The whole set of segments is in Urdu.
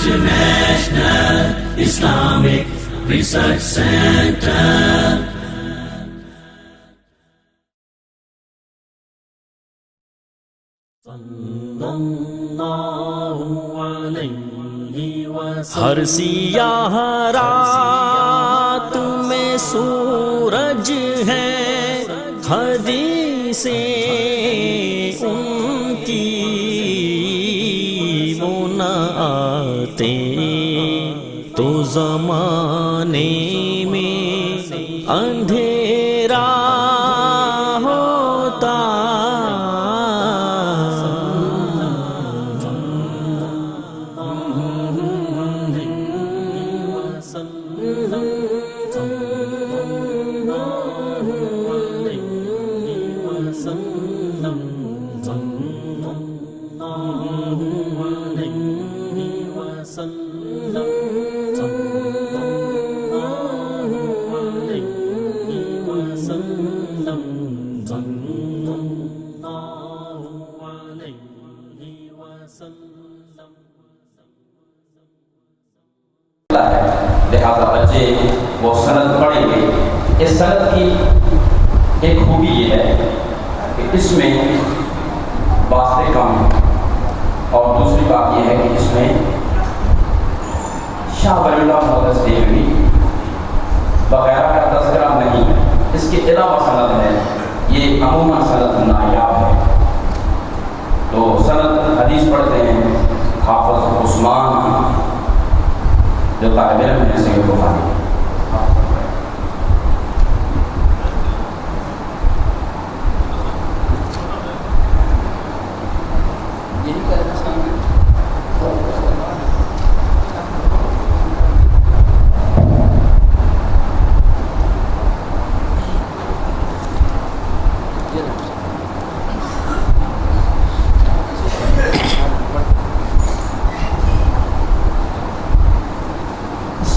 International Islamic Research Center. ہر سیاہ رات میں سورج ہے، حدیثیں ان کی وہ نہ آتے تو زمانے میں اندھیرا ہوتا۔ لہذا بچے وہ سند پڑھیں گے۔ اس سند کی ایک خوبی یہ ہے کہ اس میں واسطے کم، اور دوسری بات یہ ہے کہ اس میں شاہ ولی اللہ محدث دہلوی وغیرہ کا تذکرہ نہیں ہے، اس کے علاوہ سند ہے، یہ عموماً سند نایاب ہے۔ تو سند حدیث پڑھتے ہیں حافظ عثمان جو طالب علم ہے صحیح بخاری۔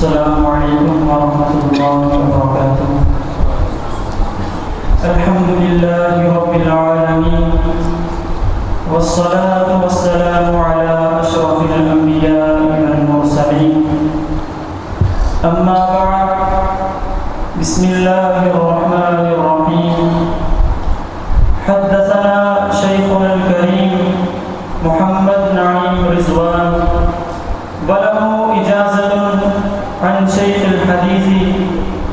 السلام علیکم ورحمۃ اللہ وبرکاتہ۔ الحمد للہ رب العالمین والصلاة والسلام على اشرف الانبیاء والمرسلین، اما بعد، بسم اللہ الرحمن الرحیم۔ حدثنا شیخنا الکریم محمد نعیم رضوان وله اجازت عن شيخ الحديث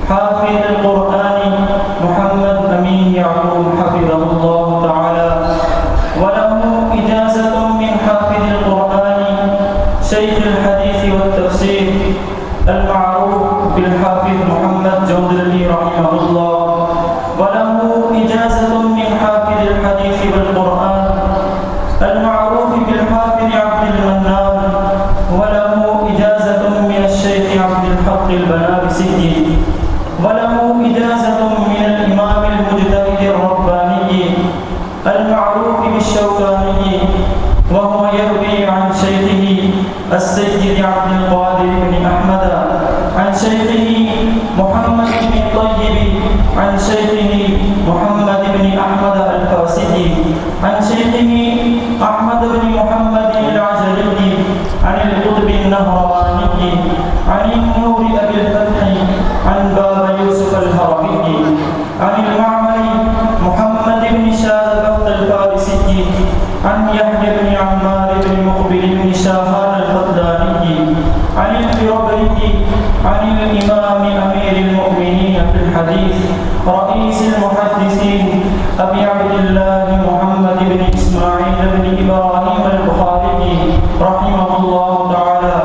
حافظ القرآن محمد أمين يعقوب حفظه الله تعالى، وله إجازة من حافظ القرآن شيخ الحديث والتفسير المعروف بالحافظ محمد جودلي رحمه الله، وله إجازة من حافظ الحديث والقرآن المعروف بالحافظ عبد المنان، وله إجازة من الشيخ عبد الحق البنابسي، وله إجازة من الإمام المجتهد الرباني المعروف بالشوكاني، وهو يروي عن شيخه السيد عبد القادر بن أحمد عن شيخه محمد بن الطيب عن شيخه محمد بن أحمد الفاسدي عن شيخه أحمد بن محمد العجلي عن القطب النهرواني عن النور أبي الفتح عن بابا يوسف الهروي عن المعمر محمد بن شاذ الفارسي عن يحيى بن عمار بن مقبل بن شاهان الفضلاني عن الفربري عن الإمام أمير المؤمنين في الحديث رئيس المحدثين أبي عبد الله محمد بن إسماعيل بن إبراهيم البخاري رحمه الله تعالى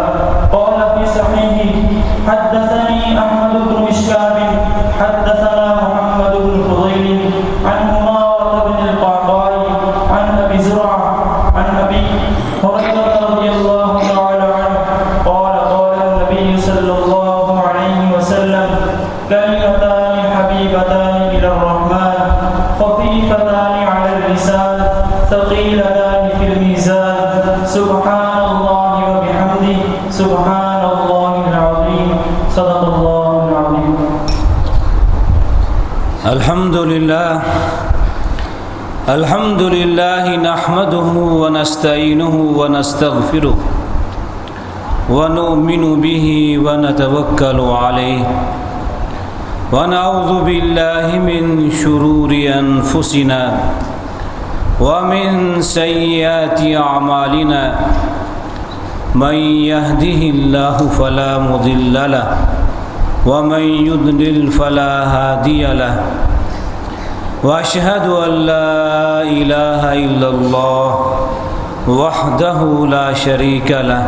قال في صحيحه حدثني أحمد بن مشكاب حدثنا محمد بن فضيل عن أمارة بن القعقاع عن أبي زرعة عن أبي هريرة رضي الله تعالى عنه قال قال النبي صلى الله عليه وسلم كلمتان حبيبتان إلى الرحمن خفيفتان على اللسان ثقيلتان في الميزان سبحان الله وبحمده سبحان الله العظيم صدق الله العظيم۔ الحمد لله نحمده ونستعينه ونستغفره ونؤمن به ونتوكل عليه ونعوذ بالله من شرور أنفسنا ومن سيئات أعمالنا من يهده الله فلا مضل له ومن يضلل فلا هادي له وأشهد أن لا إله إلا الله وحده لا شريك له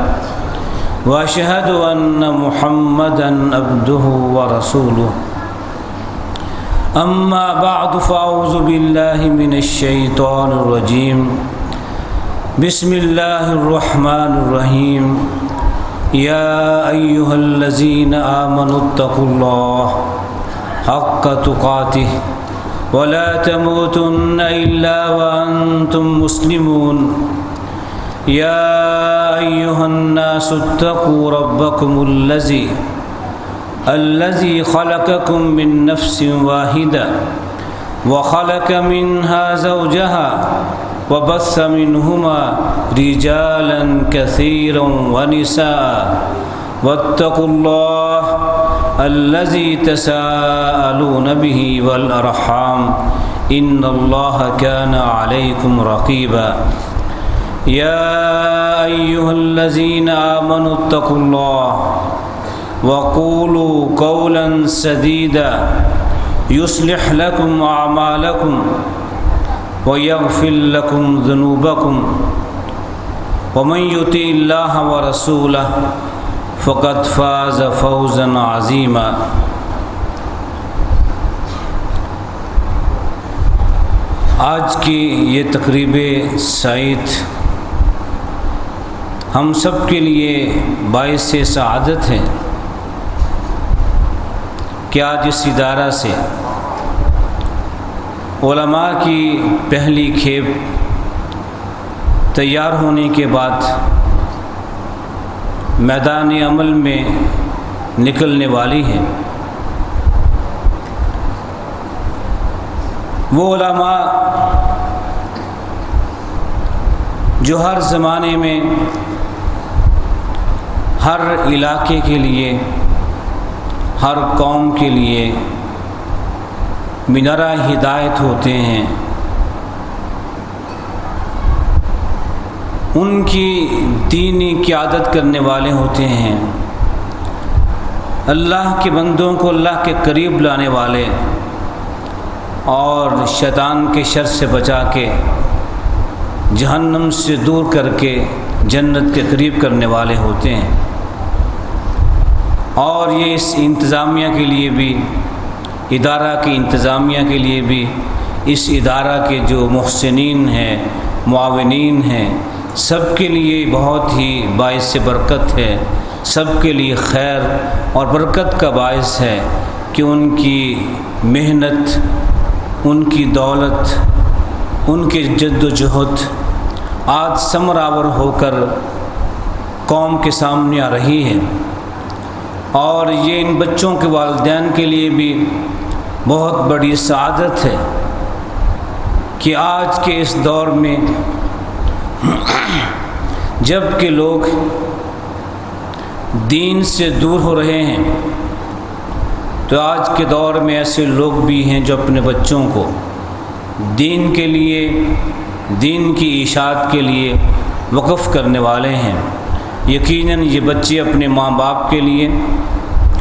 وأشهد أن محمدًا عبده ورسوله أما بعد فأعوذ بالله من الشيطان الرجيم بسم الله الرحمن الرحيم يا أيها الذين آمنوا اتقوا الله حق تقاته ولا تموتن إلا وأنتم مسلمون يا أيها الناس اتقوا ربكم الذي خلقكم من نفس واحدة وخلق منها زوجها وبث منهما رجالا كثيرا ونساء واتقوا الله الذي تساءلون به والأرحام إن الله كان عليكم رقيبا يا أيها الذين آمنوا اتقوا الله وقولوا قولا سديدا يصلح لكم أعمالكم ويغفر لكم ذنوبكم ومن يطع الله ورسوله فقد فاز فوزا عظيما آج کی یہ تقریب سعید ہم سب کے لیے باعث سعادت ہے کہ آج اس ادارہ سے علماء کی پہلی کھیپ تیار ہونے کے بعد میدان عمل میں نکلنے والی ہے۔ وہ علماء جو ہر زمانے میں ہر علاقے کے لیے ہر قوم کے لیے منارہ ہدایت ہوتے ہیں، ان کی دینی قیادت کرنے والے ہوتے ہیں، اللہ کے بندوں کو اللہ کے قریب لانے والے اور شیطان کے شر سے بچا کے جہنم سے دور کر کے جنت کے قریب کرنے والے ہوتے ہیں۔ اور یہ اس انتظامیہ کے لیے بھی، ادارہ کی انتظامیہ کے لیے بھی، اس ادارہ کے جو محسنین ہیں، معاونین ہیں، سب کے لیے بہت ہی باعث برکت ہے، سب کے لیے خیر اور برکت کا باعث ہے کہ ان کی محنت، ان کی دولت، ان کی جد و جہد آج ثمر آور ہو کر قوم کے سامنے آ رہی ہے۔ اور یہ ان بچوں کے والدین کے لیے بھی بہت بڑی سعادت ہے کہ آج کے اس دور میں جب کہ لوگ دین سے دور ہو رہے ہیں، تو آج کے دور میں ایسے لوگ بھی ہیں جو اپنے بچوں کو دین کے لیے، دین کی اشاعت کے لیے وقف کرنے والے ہیں۔ یقیناً یہ بچے اپنے ماں باپ کے لیے،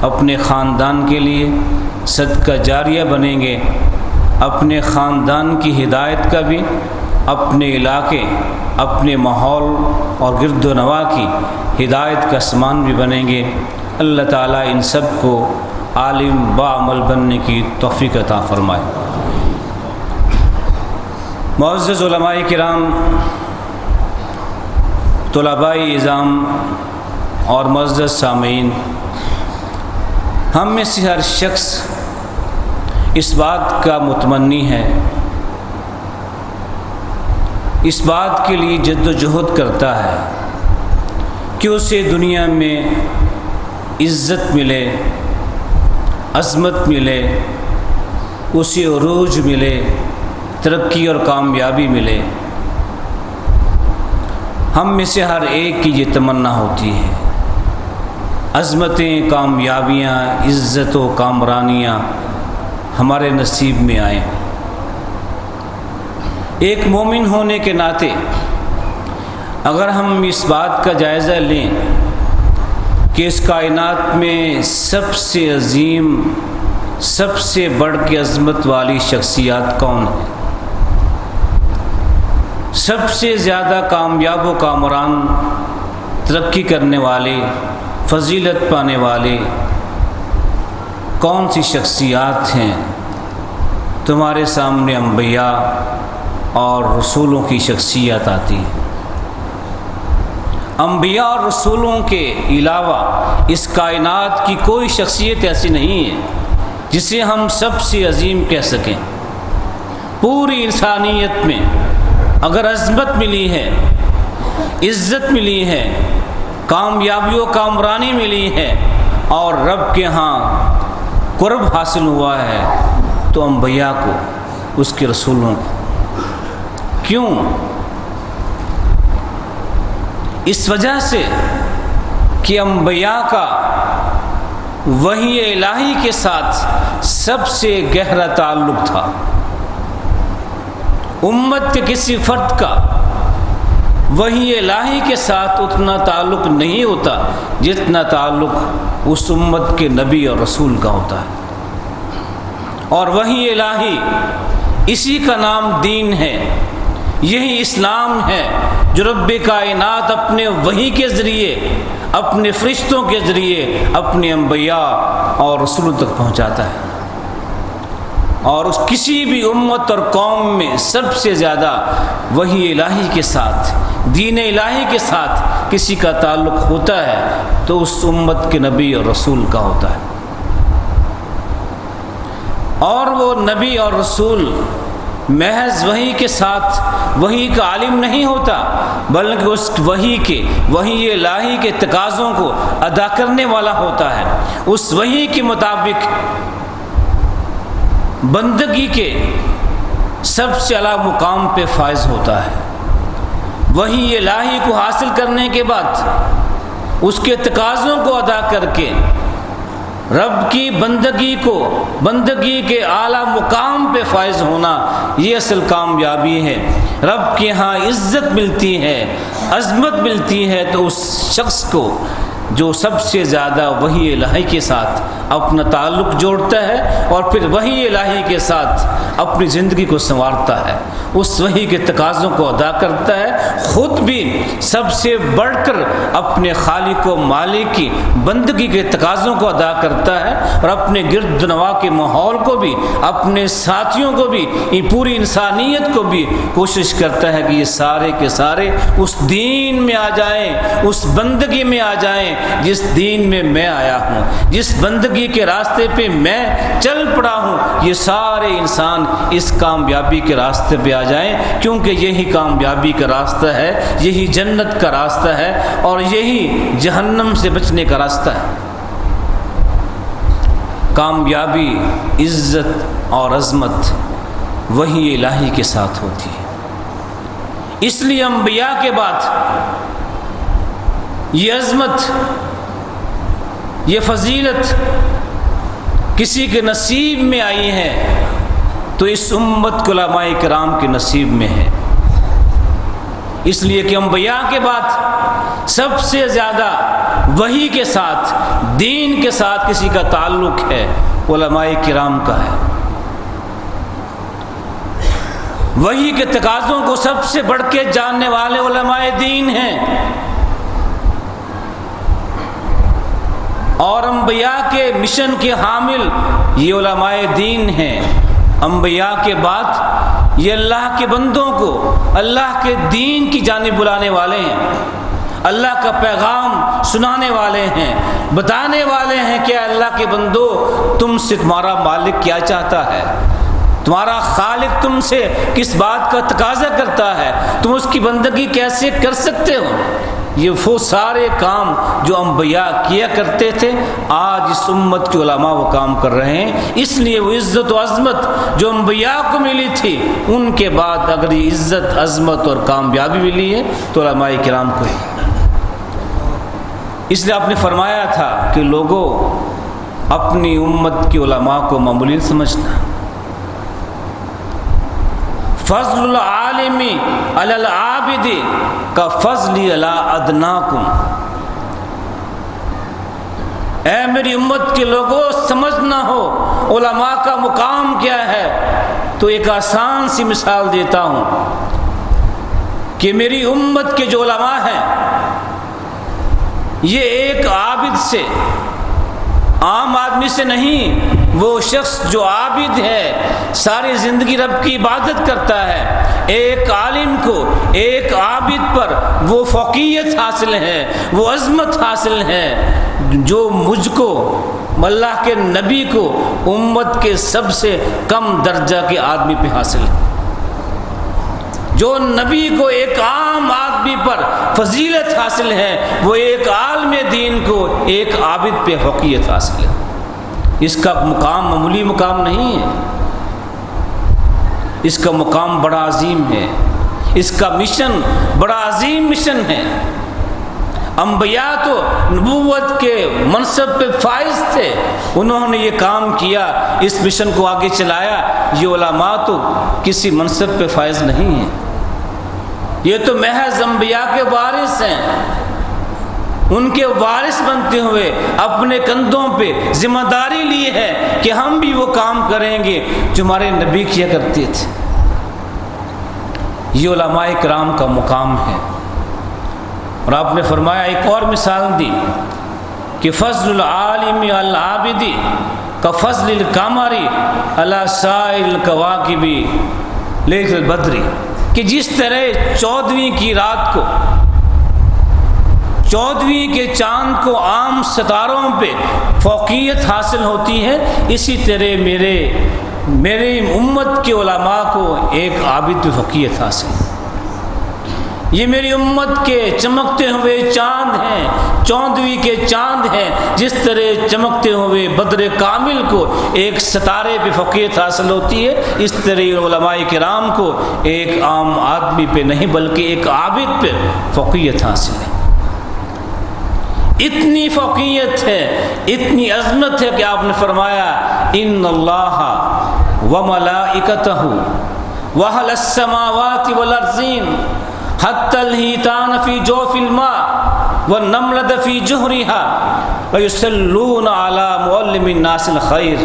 اپنے خاندان کے لیے صدقہ جاریہ بنیں گے، اپنے خاندان کی ہدایت کا بھی، اپنے علاقے، اپنے ماحول اور گرد و نواح کی ہدایت کا سامان بھی بنیں گے۔ اللہ تعالیٰ ان سب کو عالم باعمل بننے کی توفیق عطا فرمائے۔ معزز علماء کرام، طلباء اعظام اور معزز سامعین، ہم میں سے ہر شخص اس بات کا متمنی ہے، اس بات کے لیے جد و جہد کرتا ہے کہ اسے دنیا میں عزت ملے، عظمت ملے، اسے عروج ملے، ترقی اور کامیابی ملے۔ ہم میں سے ہر ایک کی یہ تمنا ہوتی ہے عظمتیں، کامیابیاں، عزت و کامرانیاں ہمارے نصیب میں آئیں۔ ایک مومن ہونے کے ناطے اگر ہم اس بات کا جائزہ لیں کہ اس کائنات میں سب سے عظیم، سب سے بڑھ کے عظمت والی شخصیات کون ہیں، سب سے زیادہ کامیاب و کامران، ترقی کرنے والے، فضیلت پانے والے کون سی شخصیات ہیں، تمہارے سامنے انبیاء اور رسولوں کی شخصیت آتی ہے۔ انبیاء اور رسولوں کے علاوہ اس کائنات کی کوئی شخصیت ایسی نہیں ہے جسے ہم سب سے عظیم کہہ سکیں۔ پوری انسانیت میں اگر عظمت ملی ہے، عزت ملی ہے، کامیابی و کامرانی ملی ہے اور رب کے ہاں قرب حاصل ہوا ہے تو انبیاء کو، اس کے رسولوں کو۔ کیوں؟ اس وجہ سے کہ انبیاء کا وحی الہی کے ساتھ سب سے گہرا تعلق تھا۔ امت کے کسی فرد کا وحی الہی کے ساتھ اتنا تعلق نہیں ہوتا جتنا تعلق اس امت کے نبی اور رسول کا ہوتا ہے۔ اور وحی الہی، اسی کا نام دین ہے، یہی اسلام ہے جو رب کائنات اپنے وحی کے ذریعے، اپنے فرشتوں کے ذریعے اپنے انبیاء اور رسولوں تک پہنچاتا ہے۔ اور اس کسی بھی امت اور قوم میں سب سے زیادہ وحی الہی کے ساتھ، دین الہی کے ساتھ کسی کا تعلق ہوتا ہے تو اس امت کے نبی اور رسول کا ہوتا ہے۔ اور وہ نبی اور رسول محض وحی کے ساتھ وحی کا عالم نہیں ہوتا، بلکہ اس وحی الہی کے تقاضوں کو ادا کرنے والا ہوتا ہے، اس وحی کے مطابق بندگی کے سب سے اعلیٰ مقام پہ فائز ہوتا ہے۔ وحی الہی کو حاصل کرنے کے بعد اس کے تقاضوں کو ادا کر کے رب کی بندگی کے اعلیٰ مقام پہ فائز ہونا، یہ اصل کامیابی ہے۔ رب کے ہاں عزت ملتی ہے، عظمت ملتی ہے تو اس شخص کو جو سب سے زیادہ وحی الہی کے ساتھ اپنا تعلق جوڑتا ہے اور پھر وحی الہی کے ساتھ اپنی زندگی کو سنوارتا ہے، اس وحی کے تقاضوں کو ادا کرتا ہے، خود بھی سب سے بڑھ کر اپنے خالق و مالک کی بندگی کے تقاضوں کو ادا کرتا ہے اور اپنے گرد نواح کے ماحول کو بھی، اپنے ساتھیوں کو بھی، پوری انسانیت کو بھی کوشش کرتا ہے کہ یہ سارے کے سارے اس دین میں آ جائیں، اس بندگی میں آ جائیں جس دین میں میں آیا ہوں، جس بندگی کے راستے پہ میں چل پڑا ہوں، یہ سارے انسان اس کامیابی کے راستے پہ آ جائیں، کیونکہ یہی کامیابی کا راستہ ہے، یہی جنت کا راستہ ہے اور یہی جہنم سے بچنے کا راستہ ہے۔ کامیابی، عزت اور عظمت وحی الہی کے ساتھ ہوتی ہے۔ اس لیے انبیاء کے بعد یہ عظمت، یہ فضیلت کسی کے نصیب میں آئی ہے تو اس امت علماء کرام کے نصیب میں ہے۔ اس لیے کہ انبیاء کے بعد سب سے زیادہ وحی کے ساتھ، دین کے ساتھ کسی کا تعلق ہے، علماء کرام کا ہے۔ وحی کے تقاضوں کو سب سے بڑھ کے جاننے والے علماء دین ہیں اور انبیاء کے مشن کے حامل یہ علماء دین ہیں۔ انبیاء کے بعد یہ اللہ کے بندوں کو اللہ کے دین کی جانب بلانے والے ہیں، اللہ کا پیغام سنانے والے ہیں، بتانے والے ہیں کہ اللہ کے بندو، تم سے تمہارا مالک کیا چاہتا ہے، تمہارا خالق تم سے کس بات کا تقاضا کرتا ہے، تم اس کی بندگی کیسے کر سکتے ہو۔ یہ وہ سارے کام جو انبیاء کیا کرتے تھے آج اس امت کے علماء وہ کام کر رہے ہیں۔ اس لیے وہ عزت و عظمت جو انبیاء کو ملی تھی، ان کے بعد اگر یہ عزت، عظمت اور کامیابی ملی ہے تو علماء کرام کو ہے۔ اس لیے آپ نے فرمایا تھا کہ لوگوں اپنی امت کی علماء کو معمولی سمجھنا. فضل العالم علی العابد کا فضلی علی ادناکم. اے میری امت کے لوگوں سمجھنا ہو علماء کا مقام کیا ہے تو ایک آسان سی مثال دیتا ہوں کہ میری امت کے جو علماء ہیں یہ ایک عابد سے، عام آدمی سے نہیں، وہ شخص جو عابد ہے، ساری زندگی رب کی عبادت کرتا ہے، ایک عالم کو، ایک عابد پر وہ فوقیت حاصل ہے، وہ عظمت حاصل ہے جو مجھ کو، اللہ کے نبی کو، امت کے سب سے کم درجہ کے آدمی پہ حاصل ہے. جو نبی کو ایک عام آدمی پر فضیلت حاصل ہے وہ ایک عالم دین کو ایک عابد پہ فوقیت حاصل ہے. اس کا مقام معمولی مقام نہیں ہے، اس کا مقام بڑا عظیم ہے، اس کا مشن بڑا عظیم مشن ہے. انبیاء تو نبوت کے منصب پہ فائز تھے، انہوں نے یہ کام کیا، اس مشن کو آگے چلایا. یہ علماء تو کسی منصب پہ فائز نہیں ہیں، یہ تو محض انبیاء کے وارث ہیں. ان کے وارث بنتے ہوئے اپنے کندھوں پہ ذمہ داری لی ہے کہ ہم بھی وہ کام کریں گے جو ہمارے نبی کیا کرتے تھے. یہ علماء کرام کا مقام ہے. اور آپ نے فرمایا، ایک اور مثال دی کہ فضل العالم علی العابد کا فضل القمر علی سائر الکواکب لیلۃ البدر، کہ جس طرح 14ویں کی رات کو، 14ویں کے چاند کو عام ستاروں پہ فوقیت حاصل ہوتی ہے، اسی طرح میرے امت کے علماء کو ایک عابد پہ فوقیت حاصل ہے. یہ میری امت کے چمکتے ہوئے چاند ہیں، 14ویں کے چاند ہیں. جس طرح چمکتے ہوئے بدر کامل کو ایک ستارے پہ فوقیت حاصل ہوتی ہے، اس طرح علماء کرام کو ایک عام آدمی پہ نہیں بلکہ ایک عابد پہ فوقیت حاصل ہے. اتنی فوقیت ہے، اتنی عظمت ہے کہ آپ نے فرمایا ان اللہ وملائکتہ واہل السماوات والارضین حتی الحیتان فی جوف الماء والنملۃ فی جوہرها ویصلون علی معلم الناس الخیر،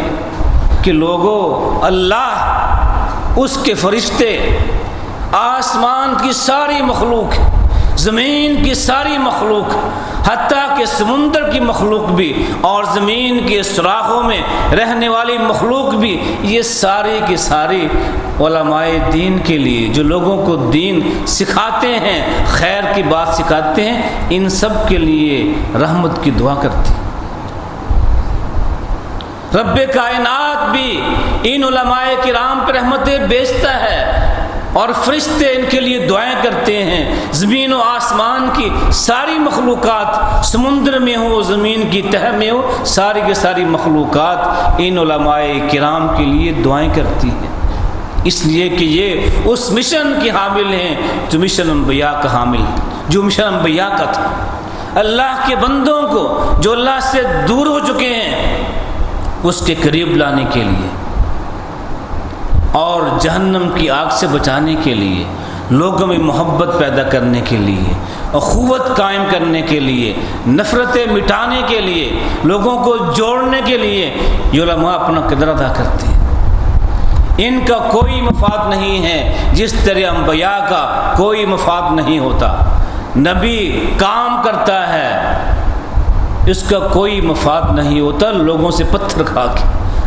کہ لوگوں اللہ، اس کے فرشتے، آسمان کی ساری مخلوق، زمین کی ساری مخلوق، حتیٰ کہ سمندر کی مخلوق بھی اور زمین کے سوراخوں میں رہنے والی مخلوق بھی، یہ ساری کی ساری علماء دین کے لیے جو لوگوں کو دین سکھاتے ہیں، خیر کی بات سکھاتے ہیں، ان سب کے لیے رحمت کی دعا کرتی. رب کائنات بھی ان علماء کرام پر رحمتیں بیچتا ہے اور فرشتے ان کے لیے دعائیں کرتے ہیں. زمین و آسمان کی ساری مخلوقات، سمندر میں ہو، زمین کی تہ میں ہو، ساری کی ساری مخلوقات ان علماء کرام کے لیے دعائیں کرتی ہیں، اس لیے کہ یہ اس مشن کی حامل ہیں جو مشن انبیاء کا حامل ہے، جو مشن انبیاء کا تھا. اللہ کے بندوں کو جو اللہ سے دور ہو چکے ہیں اس کے قریب لانے کے لیے اور جہنم کی آگ سے بچانے کے لیے، لوگوں میں محبت پیدا کرنے کے لیے، اخوت قائم کرنے کے لیے، نفرتیں مٹانے کے لیے، لوگوں کو جوڑنے کے لیے یہ علماء اپنا کردار ادا کرتے ہیں. ان کا کوئی مفاد نہیں ہے جس طرح انبیاء کا کوئی مفاد نہیں ہوتا. نبی کام کرتا ہے، اس کا کوئی مفاد نہیں ہوتا، لوگوں سے پتھر کھا کے،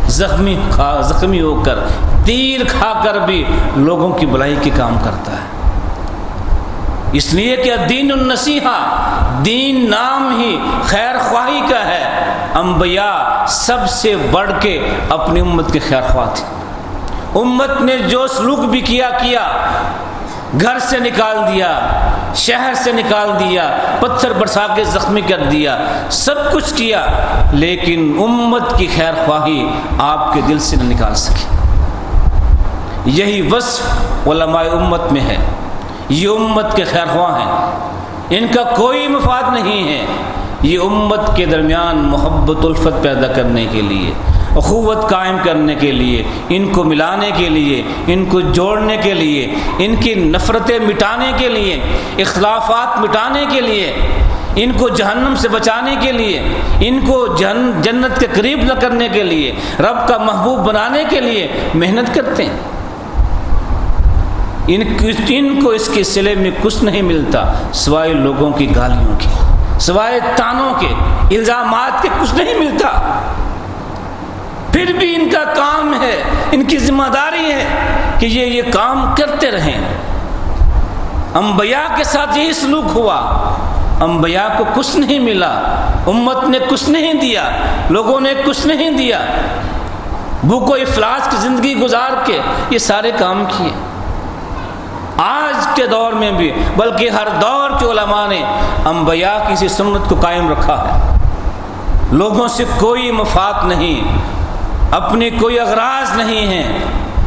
زخمی ہو کر، تیر کھا کر بھی لوگوں کی بھلائی کے کام کرتا ہے. اس لیے کہ دین النصیحہ، دین نام ہی خیر خواہی کا ہے. انبیاء سب سے بڑھ کے اپنی امت کے خیر خواہ تھے. امت نے جو سلوک بھی کیا، گھر سے نکال دیا، شہر سے نکال دیا، پتھر برسا کے زخمی کر دیا، سب کچھ کیا، لیکن امت کی خیر خواہی آپ کے دل سے نہ نکال سکی. یہی وصف علماء امت میں ہے. یہ امت کے خیر خواہ ہیں، ان کا کوئی مفاد نہیں ہے، یہ امت کے درمیان محبت الفت پیدا کرنے کے لیے، اخوت قائم کرنے کے لیے، ان کو ملانے کے لیے، ان کو جوڑنے کے لیے، ان کی نفرتیں مٹانے کے لیے، اختلافات مٹانے کے لیے، ان کو جہنم سے بچانے کے لیے، ان کو جنت کے قریب نہ کرنے کے لیے، رب کا محبوب بنانے کے لیے محنت کرتے ہیں۔ ان کو اس کے صلے میں کچھ نہیں ملتا سوائے لوگوں کی گالیوں کے، سوائے طعنوں کے، الزامات کے کچھ نہیں ملتا۔ پھر بھی ان کا کام ہے، ان کی ذمہ داری ہے کہ یہ کام کرتے رہیں۔ انبیاء کے ساتھ یہی سلوک ہوا، انبیاء کو کچھ نہیں ملا، امت نے کچھ نہیں دیا، لوگوں نے کچھ نہیں دیا، بھوک و افلاس کی زندگی گزار کے یہ سارے کام کیے۔ آج کے دور میں بھی، بلکہ ہر دور کے علماء نے انبیاء کی اسی سنت کو قائم رکھا ہے۔ لوگوں سے کوئی مفاد نہیں، اپنی کوئی اغراض نہیں ہیں،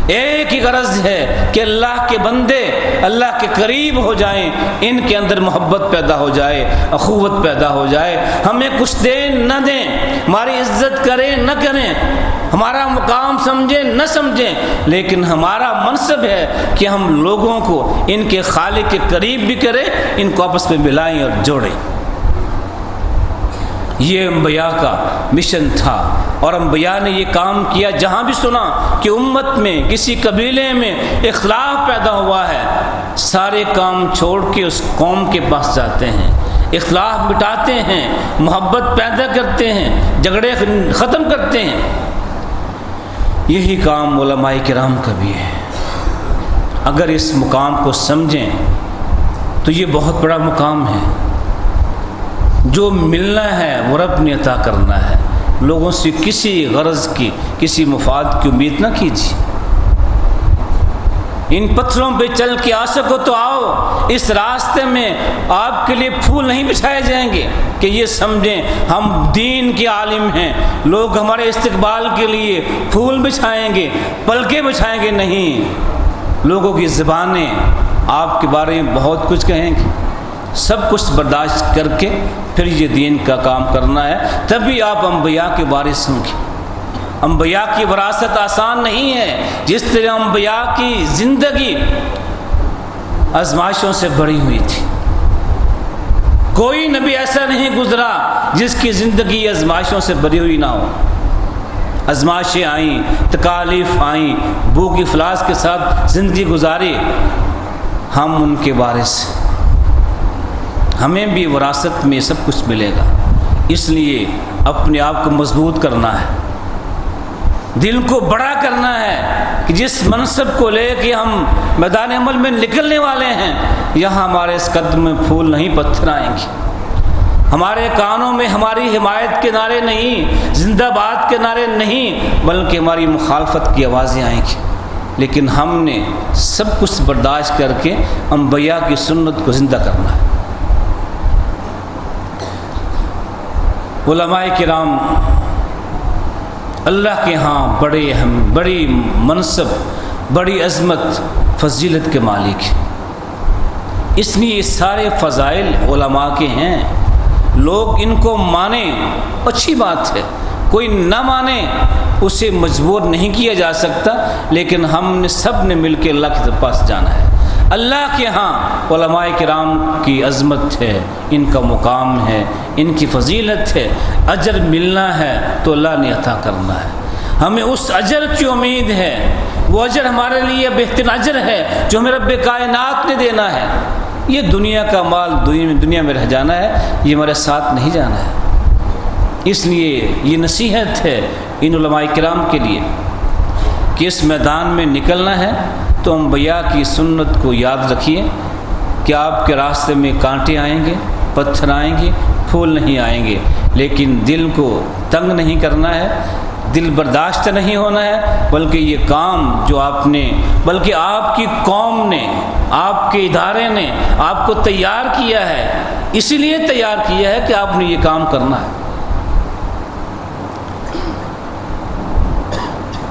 ایک ہی غرض ہے کہ اللہ کے بندے اللہ کے قریب ہو جائیں، ان کے اندر محبت پیدا ہو جائے، اخوت پیدا ہو جائے۔ ہمیں کچھ دیں نہ دیں، ہماری عزت کریں نہ کریں، ہمارا مقام سمجھیں نہ سمجھیں، لیکن ہمارا منصب ہے کہ ہم لوگوں کو ان کے خالق کے قریب بھی کریں، ان کو آپس میں ملائیں اور جوڑیں۔ یہ انبیاء کا مشن تھا، اور انبیاء نے یہ کام کیا۔ جہاں بھی سنا کہ امت میں کسی قبیلے میں اختلاف پیدا ہوا ہے، سارے کام چھوڑ کے اس قوم کے پاس جاتے ہیں، اختلاف مٹاتے ہیں، محبت پیدا کرتے ہیں، جھگڑے ختم کرتے ہیں۔ یہی کام علماء کرام کا بھی ہے۔ اگر اس مقام کو سمجھیں تو یہ بہت بڑا مقام ہے۔ جو ملنا ہے وہ رب نے عطا کرنا ہے، لوگوں سے کسی غرض کی، کسی مفاد کی امید نہ کیجیے۔ ان پتھروں پہ چل کے آ سکو تو آؤ، اس راستے میں آپ کے لیے پھول نہیں بچھائے جائیں گے کہ یہ سمجھیں ہم دین کے عالم ہیں، لوگ ہمارے استقبال کے لیے پھول بچھائیں گے، پلکیں بچھائیں گے، نہیں۔ لوگوں کی زبانیں آپ کے بارے میں بہت کچھ کہیں گے، سب کچھ برداشت کر کے پھر یہ دین کا کام کرنا ہے، تبھی آپ انبیاء کے وارث ہوں گے۔ انبیاء کی وراثت آسان نہیں ہے، جس طرح انبیاء کی زندگی آزمائشوں سے بھری ہوئی تھی۔ کوئی نبی ایسا نہیں گزرا جس کی زندگی آزمائشوں سے بھری ہوئی نہ ہو۔ آزمائشیں آئیں، تکالیف آئیں، بھوک افلاس کے ساتھ زندگی گزاری، ہم ان کے وارث ہیں، ہمیں بھی وراثت میں سب کچھ ملے گا۔ اس لیے اپنے آپ کو مضبوط کرنا ہے، دل کو بڑا کرنا ہے کہ جس منصب کو لے کے ہم میدان عمل میں نکلنے والے ہیں، یہاں ہمارے اس قدم میں پھول نہیں پتھر آئیں گے، ہمارے کانوں میں ہماری حمایت کے نعرے نہیں، زندہ باد کے نعرے نہیں، بلکہ ہماری مخالفت کی آوازیں آئیں گی۔ لیکن ہم نے سب کچھ برداشت کر کے انبیاء کی سنت کو زندہ کرنا ہے۔ علماء کرام اللہ کے ہاں بڑی منصب، بڑی عظمت، فضیلت کے مالک ہیں، اس لیے سارے فضائل علماء کے ہیں۔ لوگ ان کو مانیں اچھی بات ہے، کوئی نہ مانے اسے مجبور نہیں کیا جا سکتا، لیکن ہم نے سب نے مل کے اللہ کے پاس جانا ہے۔ اللہ کے ہاں علماء کرام کی عظمت ہے، ان کا مقام ہے، ان کی فضیلت ہے، اجر ملنا ہے تو اللہ نے عطا کرنا ہے۔ ہمیں اس اجر کی امید ہے، وہ اجر ہمارے لیے بہترین اجر ہے جو ہمیں رب کائنات نے دینا ہے۔ یہ دنیا کا مال دنیا میں رہ جانا ہے، یہ ہمارے ساتھ نہیں جانا ہے۔ اس لیے یہ نصیحت ہے ان علماء کرام کے لیے کہ اس میدان میں نکلنا ہے تو انبیاء کی سنت کو یاد رکھیے کہ آپ کے راستے میں کانٹے آئیں گے، پتھر آئیں گے، پھول نہیں آئیں گے، لیکن دل کو تنگ نہیں کرنا ہے، دل برداشت نہیں ہونا ہے، بلکہ یہ کام جو آپ نے، بلکہ آپ کی قوم نے، آپ کے ادارے نے آپ کو تیار کیا ہے، اسی لیے تیار کیا ہے کہ آپ نے یہ کام کرنا ہے۔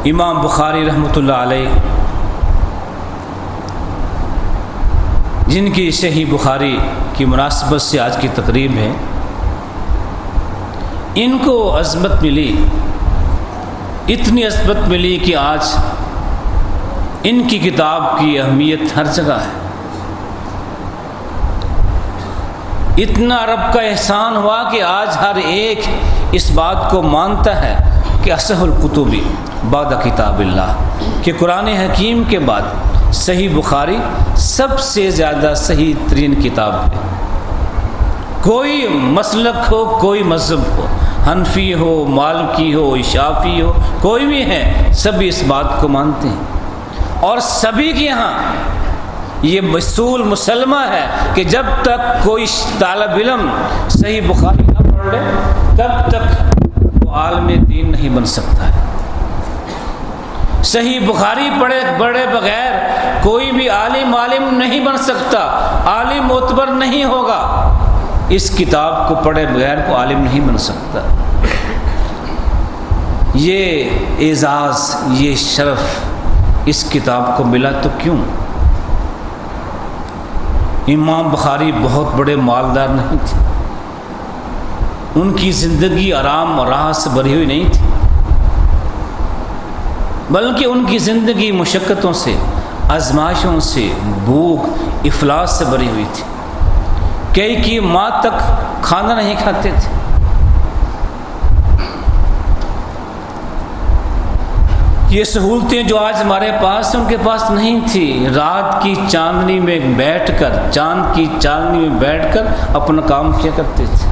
امام بخاری رحمۃ اللہ علیہ، جن کی صحیح بخاری کی مناسبت سے آج کی تقریب ہے، ان کو عظمت ملی، اتنی عظمت ملی کہ آج ان کی کتاب کی اہمیت ہر جگہ ہے۔ اتنا رب کا احسان ہوا کہ آج ہر ایک اس بات کو مانتا ہے کہ اصح الکتب بعد کتاب اللہ، کہ قرآن حکیم کے بعد صحیح بخاری سب سے زیادہ صحیح ترین کتاب ہے۔ کوئی مسلک ہو، کوئی مذہب ہو، حنفی ہو، مالکی ہو، شافعی ہو، کوئی بھی ہے، سبھی اس بات کو مانتے ہیں، اور سبھی کے یہاں یہ اصول مسلمہ ہے کہ جب تک کوئی طالب علم صحیح بخاری نہ پڑھ لے تب تک وہ عالم دین نہیں بن سکتا ہے۔ صحیح بخاری پڑھے بغیر کوئی بھی عالم نہیں بن سکتا، عالم معتبر نہیں ہوگا۔ اس کتاب کو پڑھے بغیر کوئی عالم نہیں بن سکتا۔ یہ اعزاز، یہ شرف اس کتاب کو ملا تو کیوں؟ امام بخاری بہت بڑے مالدار نہیں تھے، ان کی زندگی آرام اور راحت سے بھری ہوئی نہیں تھی، بلکہ ان کی زندگی مشقتوں سے، آزمائشوں سے، بھوک افلاس سے بھری ہوئی تھی۔ کئی ماہ تک کھانا نہیں کھاتے تھے۔ یہ سہولتیں جو آج ہمارے پاس ہیں ان کے پاس نہیں تھی۔ رات کی چاندنی میں بیٹھ کر، چاند کی چاندنی میں بیٹھ کر اپنا کام کیا کرتے تھے،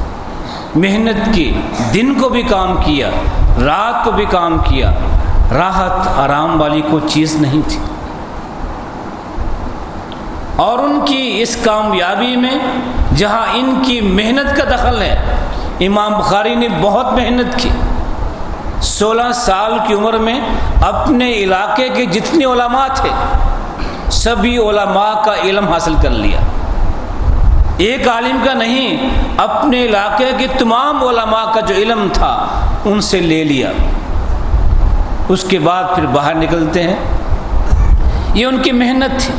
محنت کی، دن کو بھی کام کیا، رات کو بھی کام کیا۔ راحت آرام والی کوئی چیز نہیں تھی، اور ان کی اس کامیابی میں جہاں ان کی محنت کا دخل ہے، امام بخاری نے بہت محنت کی۔ 16 سال کی عمر میں اپنے علاقے کے جتنے علماء تھے سبھی علماء کا علم حاصل کر لیا، ایک عالم کا نہیں، اپنے علاقے کے تمام علماء کا جو علم تھا ان سے لے لیا۔ اس کے بعد پھر باہر نکلتے ہیں، یہ ان کی محنت تھی،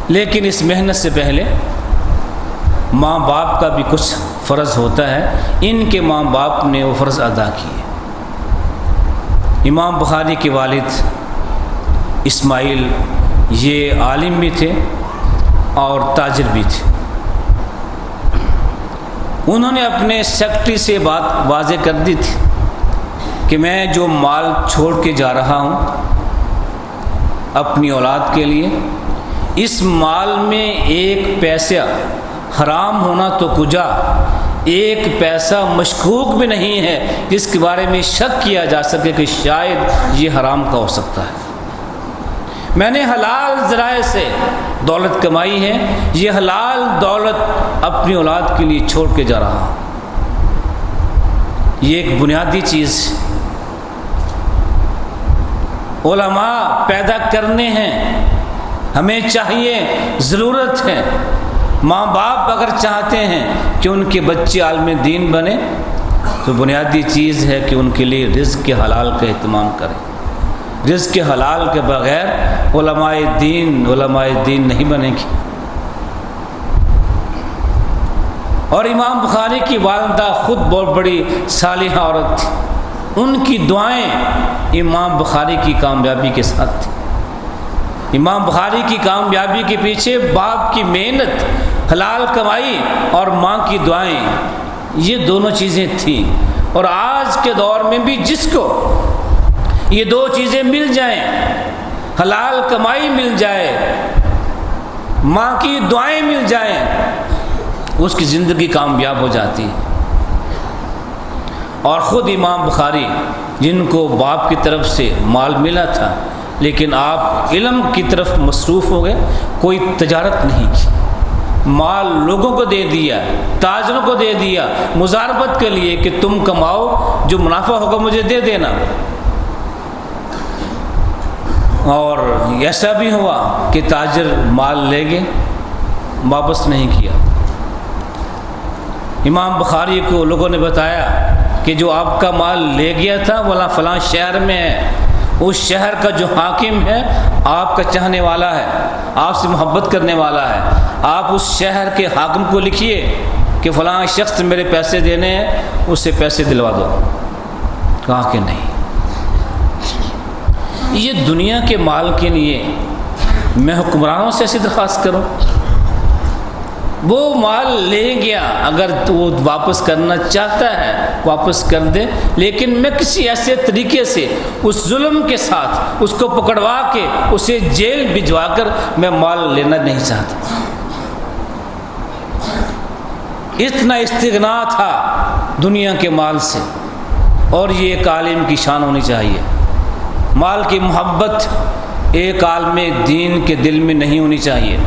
لیکن اس محنت سے پہلے ماں باپ کا بھی کچھ فرض ہوتا ہے، ان کے ماں باپ نے وہ فرض ادا کیے۔ امام بخاری کے والد اسماعیل یہ عالم بھی تھے اور تاجر بھی تھے۔ انہوں نے اپنے سیکرٹری سے بات واضح کر دی تھی کہ میں جو مال چھوڑ کے جا رہا ہوں اپنی اولاد کے لیے، اس مال میں ایک پیسہ حرام ہونا تو کجا، ایک پیسہ مشکوک بھی نہیں ہے جس کے بارے میں شک کیا جا سکے کہ شاید یہ حرام کا ہو سکتا ہے۔ میں نے حلال ذرائع سے دولت کمائی ہے، یہ حلال دولت اپنی اولاد کے لیے چھوڑ کے جا رہا ہوں۔ یہ ایک بنیادی چیز علماء پیدا کرنے ہیں، ہمیں چاہیے، ضرورت ہے۔ ماں باپ اگر چاہتے ہیں کہ ان کے بچے عالم دین بنے تو بنیادی چیز ہے کہ ان کے لیے رزق کے حلال کا اہتمام کریں۔ رزق کے حلال کے بغیر علماء دین نہیں بنے گی۔ اور امام بخاری کی والدہ خود بہت بڑی صالحہ عورت تھی، ان کی دعائیں امام بخاری کی کامیابی کے ساتھ تھی۔ امام بخاری کی کامیابی کے پیچھے باپ کی محنت، حلال کمائی اور ماں کی دعائیں، یہ دونوں چیزیں تھیں۔ اور آج کے دور میں بھی جس کو یہ دو چیزیں مل جائیں، حلال کمائی مل جائے، ماں کی دعائیں مل جائیں، اس کی زندگی کامیاب ہو جاتی ہے۔ اور خود امام بخاری جن کو باپ کی طرف سے مال ملا تھا، لیکن آپ علم کی طرف مصروف ہو گئے، کوئی تجارت نہیں کی، مال لوگوں کو دے دیا، تاجروں کو دے دیا مزاربت کے لیے کہ تم کماؤ، جو منافع ہوگا مجھے دے دینا۔ اور ایسا بھی ہوا کہ تاجر مال لے گئے، واپس نہیں کیا۔ امام بخاری کو لوگوں نے بتایا کہ جو آپ کا مال لے گیا تھا وہ فلاں شہر میں ہے، اس شہر کا جو حاکم ہے آپ کا چاہنے والا ہے، آپ سے محبت کرنے والا ہے، آپ اس شہر کے حاکم کو لکھیے کہ فلاں شخص میرے پیسے دینے ہیں، اسے پیسے دلوا دو. کہا کہ نہیں، یہ دنیا کے مال کے لیے میں حکمرانوں سے ایسی درخواست کروں؟ وہ مال لے گیا، اگر وہ واپس کرنا چاہتا ہے واپس کر دے، لیکن میں کسی ایسے طریقے سے اس ظلم کے ساتھ اس کو پکڑوا کے اسے جیل بھجوا کر میں مال لینا نہیں چاہتا. اتنا استغنا تھا دنیا کے مال سے. اور یہ ایک عالم کی شان ہونی چاہیے. مال کی محبت ایک عالم دین کے دل میں نہیں ہونی چاہیے.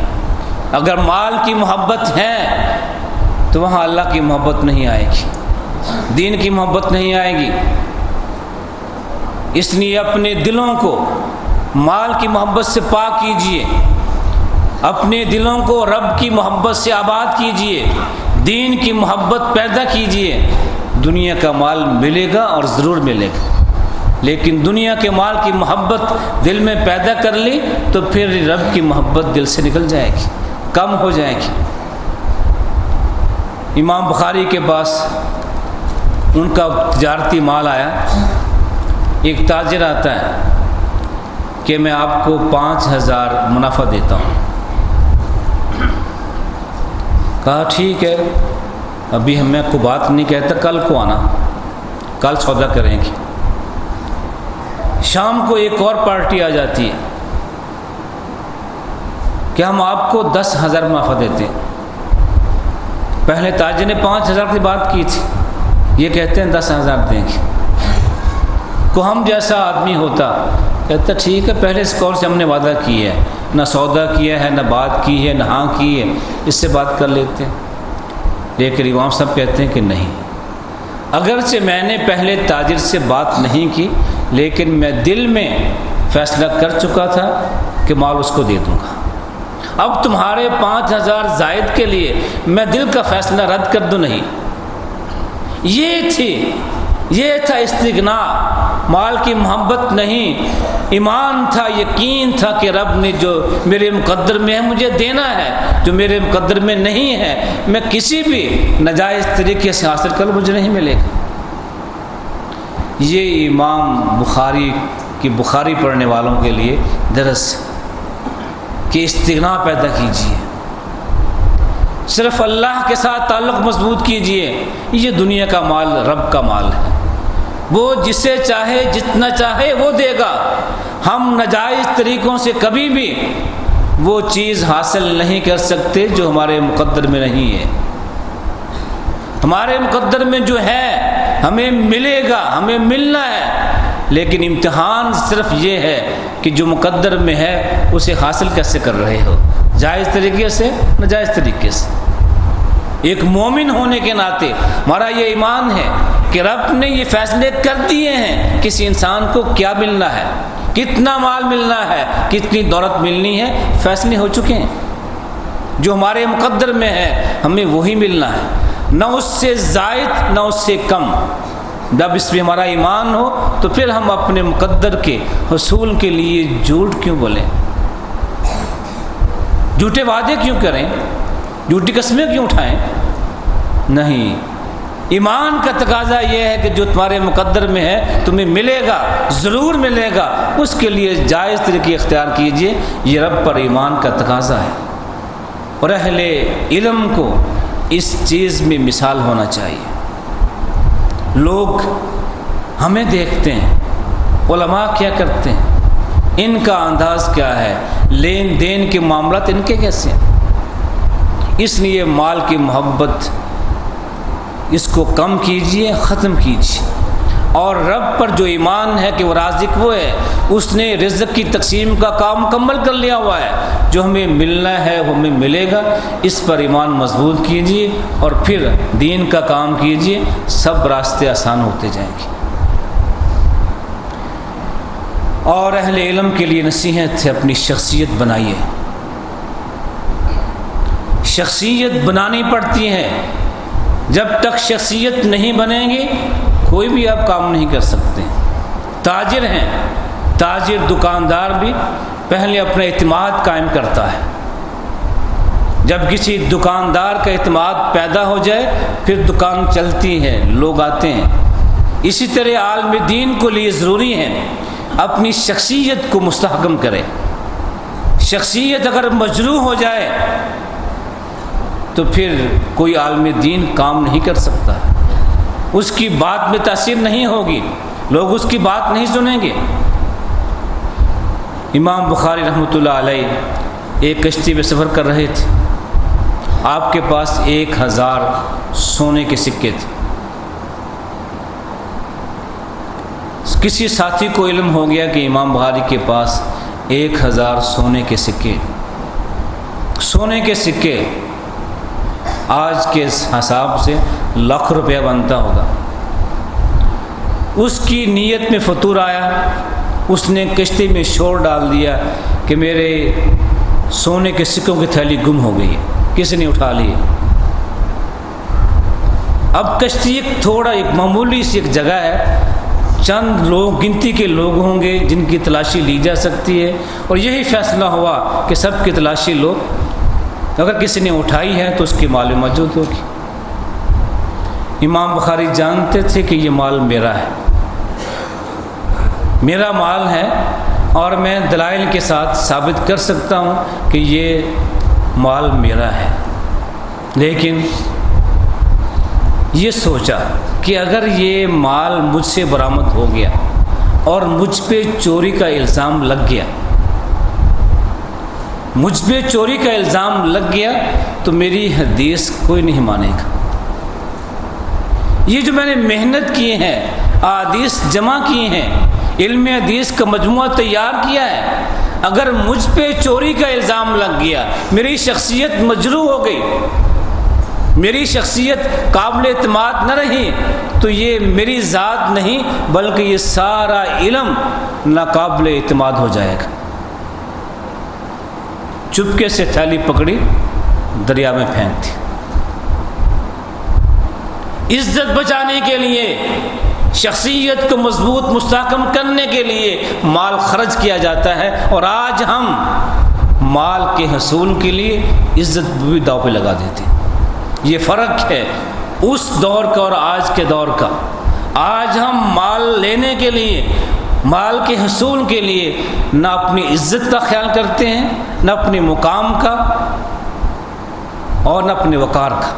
اگر مال کی محبت ہے تو وہاں اللہ کی محبت نہیں آئے گی، دین کی محبت نہیں آئے گی. اس لیے اپنے دلوں کو مال کی محبت سے پاک کیجیے، اپنے دلوں کو رب کی محبت سے آباد کیجیے، دین کی محبت پیدا کیجیے. دنیا کا مال ملے گا اور ضرور ملے گا، لیکن دنیا کے مال کی محبت دل میں پیدا کر لی تو پھر رب کی محبت دل سے نکل جائے گی، کم ہو جائے گی. امام بخاری کے پاس ان کا تجارتی مال آیا. ایک تاجر آتا ہے کہ میں آپ کو 5000 منافع دیتا ہوں. کہا ٹھیک ہے، ابھی میں کو بات نہیں کہتا، کل کو آنا، کل سودا کریں گے. شام کو ایک اور پارٹی آ جاتی ہے کہ ہم آپ کو 10,000 منافع دیتے ہیں. پہلے تاجر نے 5,000 کی بات کی تھی، یہ کہتے ہیں 10,000 دیں گے. کو ہم جیسا آدمی ہوتا کہتا ٹھیک ہے، پہلے اس کال سے ہم نے وعدہ کیا ہے، نہ سودا کیا ہے، نہ بات کی ہے، نہ ہاں کی ہے، اس سے بات کر لیتے ہیں. لیکن امام صاحب کہتے ہیں کہ نہیں، اگرچہ میں نے پہلے تاجر سے بات نہیں کی، لیکن میں دل میں فیصلہ کر چکا تھا کہ مال اس کو دے دوں گا. اب تمہارے 5,000 زائد کے لیے میں دل کا فیصلہ رد کر دوں نہیں. یہ تھا استغنا، مال کی محبت نہیں، ایمان تھا، یقین تھا کہ رب نے جو میرے مقدر میں ہے مجھے دینا ہے، جو میرے مقدر میں نہیں ہے میں کسی بھی ناجائز طریقے سے حاصل کر مجھے نہیں ملے گا. یہ امام بخاری کی بخاری پڑھنے والوں کے لیے درس کہ استغنا پیدا کیجیے، صرف اللہ کے ساتھ تعلق مضبوط کیجیے. یہ دنیا کا مال رب کا مال ہے، وہ جسے چاہے جتنا چاہے وہ دے گا. ہم ناجائز طریقوں سے کبھی بھی وہ چیز حاصل نہیں کر سکتے جو ہمارے مقدر میں نہیں ہے. ہمارے مقدر میں جو ہے ہمیں ملے گا، ہمیں ملنا ہے، لیکن امتحان صرف یہ ہے کہ جو مقدر میں ہے اسے حاصل کیسے کر رہے ہو، جائز طریقے سے، ناجائز طریقے سے. ایک مومن ہونے کے ناطے ہمارا یہ ایمان ہے کہ رب نے یہ فیصلے کر دیے ہیں کسی انسان کو کیا ملنا ہے، کتنا مال ملنا ہے، کتنی دولت ملنی ہے، فیصلے ہو چکے ہیں. جو ہمارے مقدر میں ہے ہمیں وہی ملنا ہے، نہ اس سے زائد نہ اس سے کم. جب اس میں ہمارا ایمان ہو تو پھر ہم اپنے مقدر کے حصول کے لیے جھوٹ کیوں بولیں، جھوٹے وعدے کیوں کریں، جھوٹی قسمیں کیوں اٹھائیں؟ نہیں، ایمان کا تقاضا یہ ہے کہ جو تمہارے مقدر میں ہے تمہیں ملے گا، ضرور ملے گا، اس کے لیے جائز طریقے اختیار کیجیے. یہ رب پر ایمان کا تقاضا ہے. اور اہل علم کو اس چیز میں مثال ہونا چاہیے. لوگ ہمیں دیکھتے ہیں، علماء کیا کرتے ہیں، ان کا انداز کیا ہے، لین دین کے معاملات ان کے کیسے ہیں. اس لیے مال کی محبت اس کو کم کیجیے، ختم کیجیے. اور رب پر جو ایمان ہے کہ وہ رازق وہ ہے، اس نے رزق کی تقسیم کا کام مکمل کر لیا ہوا ہے، جو ہمیں ملنا ہے وہ ہمیں ملے گا. اس پر ایمان مضبوط کیجیے اور پھر دین کا کام کیجیے، سب راستے آسان ہوتے جائیں گے. اور اہل علم کے لیے نصیحت ہے، اپنی شخصیت بنائیے. شخصیت بنانی پڑتی ہے. جب تک شخصیت نہیں بنے گی کوئی بھی آپ کام نہیں کر سکتے. تاجر ہیں، تاجر دکاندار بھی پہلے اپنا اعتماد قائم کرتا ہے. جب کسی دکاندار کا اعتماد پیدا ہو جائے پھر دکان چلتی ہے، لوگ آتے ہیں۔ اسی طرح عالم دین کو لیے ضروری ہے اپنی شخصیت کو مستحکم کرے۔ شخصیت اگر مجروح ہو جائے تو پھر کوئی عالم دین کام نہیں کر سکتا، اس کی بات میں تاثیر نہیں ہوگی، لوگ اس کی بات نہیں سنیں گے۔ امام بخاری رحمۃ اللہ علیہ ایک کشتی میں سفر کر رہے تھے، آپ کے پاس 1000 سونے کے سکے تھے۔ کسی ساتھی کو علم ہو گیا کہ امام بخاری کے پاس 1000 سونے کے سکے، سونے کے سکے آج کے حساب سے لاکھ روپیہ بنتا ہوگا۔ اس کی نیت میں فطور آیا، اس نے کشتی میں شور ڈال دیا کہ میرے سونے کے سکوں کی تھیلی گم ہو گئی ہے، کسی نے اٹھا لی۔ اب کشتی ایک معمولی سی ایک جگہ ہے، چند لوگ گنتی کے لوگ ہوں گے جن کی تلاشی لی جا سکتی ہے، اور یہی فیصلہ ہوا کہ سب کی تلاشی لو، اگر کسی نے اٹھائی ہے تو اس کی مال موجود ہوگی۔ امام بخاری جانتے تھے کہ یہ مال میرا ہے، میرا مال ہے، اور میں دلائل کے ساتھ ثابت کر سکتا ہوں کہ یہ مال میرا ہے۔ لیکن یہ سوچا کہ اگر یہ مال مجھ سے برآمد ہو گیا اور مجھ پہ چوری کا الزام لگ گیا، مجھ پہ چوری کا الزام لگ گیا تو میری حدیث کوئی نہیں مانے گا۔ یہ جو میں نے محنت کی ہے، احادیث جمع کی ہیں، علم حدیث کا مجموعہ تیار کیا ہے، اگر مجھ پہ چوری کا الزام لگ گیا، میری شخصیت مجروح ہو گئی، میری شخصیت قابل اعتماد نہ رہی، تو یہ میری ذات نہیں بلکہ یہ سارا علم ناقابل اعتماد ہو جائے گا۔ چپکے سے تھیلی پکڑی، دریا میں پھینک دی۔ عزت بچانے کے لیے، شخصیت کو مضبوط مستحکم کرنے کے لیے مال خرچ کیا جاتا ہے، اور آج ہم مال کے حصول کے لیے عزت بھی داؤ پہ لگا دیتے ہیں۔ یہ فرق ہے اس دور کا اور آج کے دور کا۔ آج ہم مال لینے کے لیے، مال کے حصول کے لیے نہ اپنی عزت کا خیال کرتے ہیں، نہ اپنے مقام کا، اور نہ اپنے وقار کا۔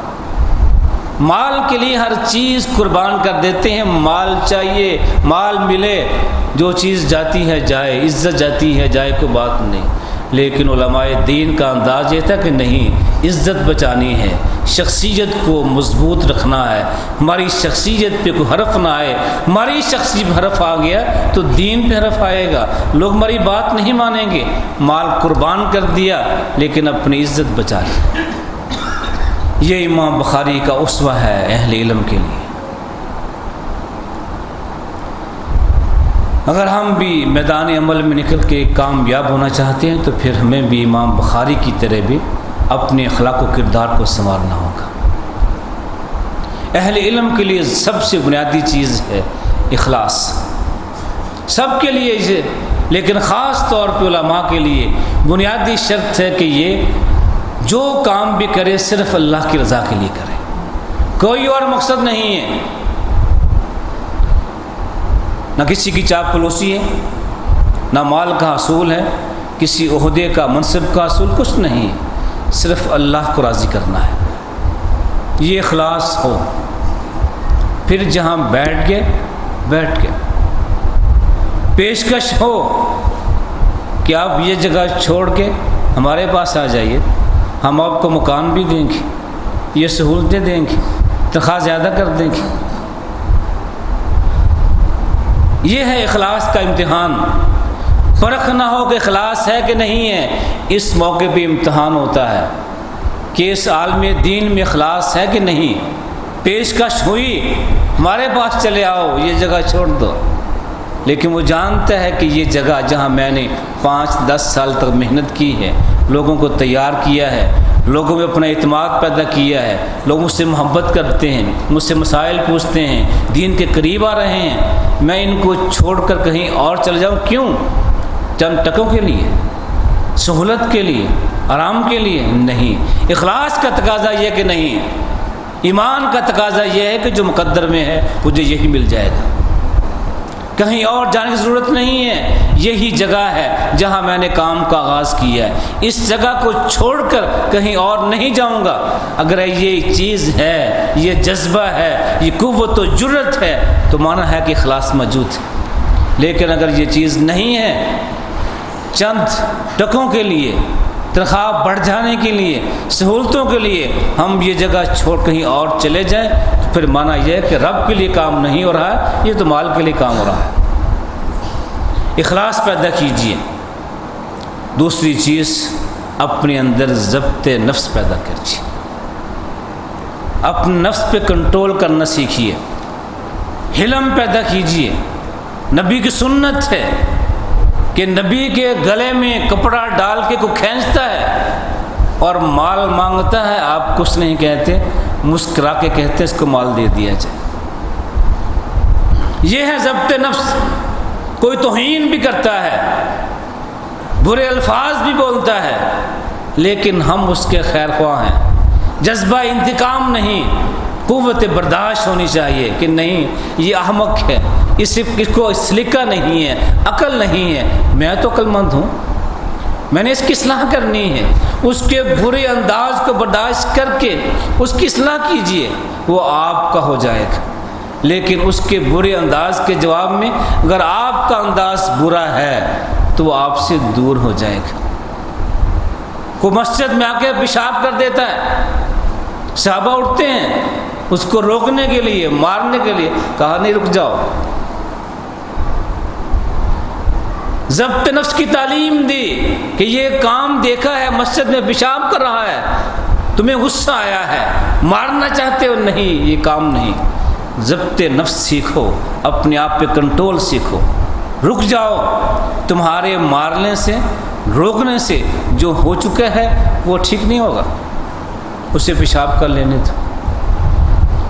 مال کے لیے ہر چیز قربان کر دیتے ہیں، مال چاہیے، مال ملے، جو چیز جاتی ہے جائے، عزت جاتی ہے جائے، کوئی بات نہیں۔ لیکن علماء دین کا انداز یہ تھا کہ نہیں، عزت بچانی ہے، شخصیت کو مضبوط رکھنا ہے، ہماری شخصیت پہ کوئی حرف نہ آئے۔ ہماری شخصیت پہ حرف آ گیا تو دین پہ حرف آئے گا، لوگ ہماری بات نہیں مانیں گے۔ مال قربان کر دیا لیکن اپنی عزت بچا لی۔ یہ امام بخاری کا اسوہ ہے اہل علم کے لیے۔ اگر ہم بھی میدان عمل میں نکل کے کامیاب ہونا چاہتے ہیں تو پھر ہمیں بھی امام بخاری کی طرح بھی اپنے اخلاق و کردار کو سنوارنا ہوگا۔ اہل علم کے لیے سب سے بنیادی چیز ہے اخلاص، سب کے لیے، لیکن خاص طور پہ علماء کے لیے بنیادی شرط ہے کہ یہ جو کام بھی کرے صرف اللہ کی رضا کے لیے کرے، کوئی اور مقصد نہیں ہے، نہ کسی کی چاپ پلوسی ہے، نہ مال کا حصول ہے، کسی عہدے کا منصب کا حصول، کچھ نہیں ہے، صرف اللہ کو راضی کرنا ہے۔ یہ اخلاص ہو، پھر جہاں بیٹھ گئے پیشکش ہو کہ آپ یہ جگہ چھوڑ کے ہمارے پاس آ جائیے، ہم آپ کو مکان بھی دیں گے، یہ سہولتیں دیں گے، تنخواہ زیادہ کر دیں گے۔ یہ ہے اخلاص کا امتحان۔ فرق نہ ہو کہ اخلاص ہے کہ نہیں ہے، اس موقع پہ امتحان ہوتا ہے کہ اس عالم دین میں اخلاص ہے کہ نہیں۔ پیشکش ہوئی ہمارے پاس چلے آؤ، یہ جگہ چھوڑ دو، لیکن وہ جانتا ہے کہ یہ جگہ جہاں میں نے 5-10 سال تک محنت کی ہے، لوگوں کو تیار کیا ہے، لوگوں میں اپنا اعتماد پیدا کیا ہے، لوگ مجھ سے محبت کرتے ہیں، مجھ سے مسائل پوچھتے ہیں، دین کے قریب آ رہے ہیں، میں ان کو چھوڑ کر کہیں اور چل جاؤں؟ کیوں؟ چند ٹکوں کے لیے، سہولت کے لیے، آرام کے لیے نہیں، اخلاص کا تقاضا یہ کہ نہیں، ایمان کا تقاضا یہ ہے کہ جو مقدر میں ہے مجھے یہی مل جائے گا، کہیں اور جانے کی ضرورت نہیں ہے، یہی جگہ ہے جہاں میں نے کام کا آغاز کیا ہے، اس جگہ کو چھوڑ کر کہیں اور نہیں جاؤں گا۔ اگر یہ چیز ہے، یہ جذبہ ہے، یہ قوت و جرت ہے تو مانا ہے کہ اخلاص موجود ہے۔ لیکن اگر یہ چیز نہیں ہے، چند ٹکوں کے لیے، تنخواہ بڑھ جانے کے لیے، سہولتوں کے لیے ہم یہ جگہ چھوڑ کہیں اور چلے جائیں تو پھر مانا یہ ہے کہ رب کے لیے کام نہیں ہو رہا ہے، یہ تو مال کے لیے کام ہو رہا ہے۔ اخلاص پیدا کیجئے۔ دوسری چیز، اپنے اندر ضبط نفس پیدا کیجئے، اپنے نفس پہ کنٹرول کرنا سیکھیے، حلم پیدا کیجئے۔ نبی کی سنت ہے کہ نبی کے گلے میں کپڑا ڈال کے کوئی کھینچتا ہے اور مال مانگتا ہے، آپ کچھ نہیں کہتے، مسکرا کے کہتے ہیں اس کو مال دے دیا جائے۔ یہ ہے ضبط نفس۔ کوئی توہین بھی کرتا ہے، برے الفاظ بھی بولتا ہے، لیکن ہم اس کے خیر خواہ ہیں۔ جذبہ انتقام نہیں، قوت برداشت ہونی چاہیے کہ نہیں یہ احمق ہے، اس کو سلیقہ نہیں ہے، عقل نہیں ہے، میں تو عقل مند ہوں، میں نے اس کی اصلاح کرنی ہے۔ اس کے برے انداز کو برداشت کر کے اس کی اصلاح کیجئے، وہ آپ کا ہو جائے گا۔ لیکن اس کے برے انداز کے جواب میں اگر آپ کا انداز برا ہے تو وہ آپ سے دور ہو جائے گا۔ کوئی مسجد میں آ کے پیشاب کر دیتا ہے، صحابہ اٹھتے ہیں اس کو روکنے کے لیے، مارنے کے لیے، کہا نہیں رک جاؤ۔ ضبط نفس کی تعلیم دی کہ یہ کام دیکھا ہے مسجد میں پیشاب کر رہا ہے، تمہیں غصہ آیا ہے، مارنا چاہتے ہو، نہیں یہ کام نہیں۔ ضبط نفس سیکھو، اپنے آپ پہ کنٹرول سیکھو، رک جاؤ۔ تمہارے مارنے سے، روکنے سے جو ہو چکا ہے وہ ٹھیک نہیں ہوگا، اسے پیشاب کر لینے دو۔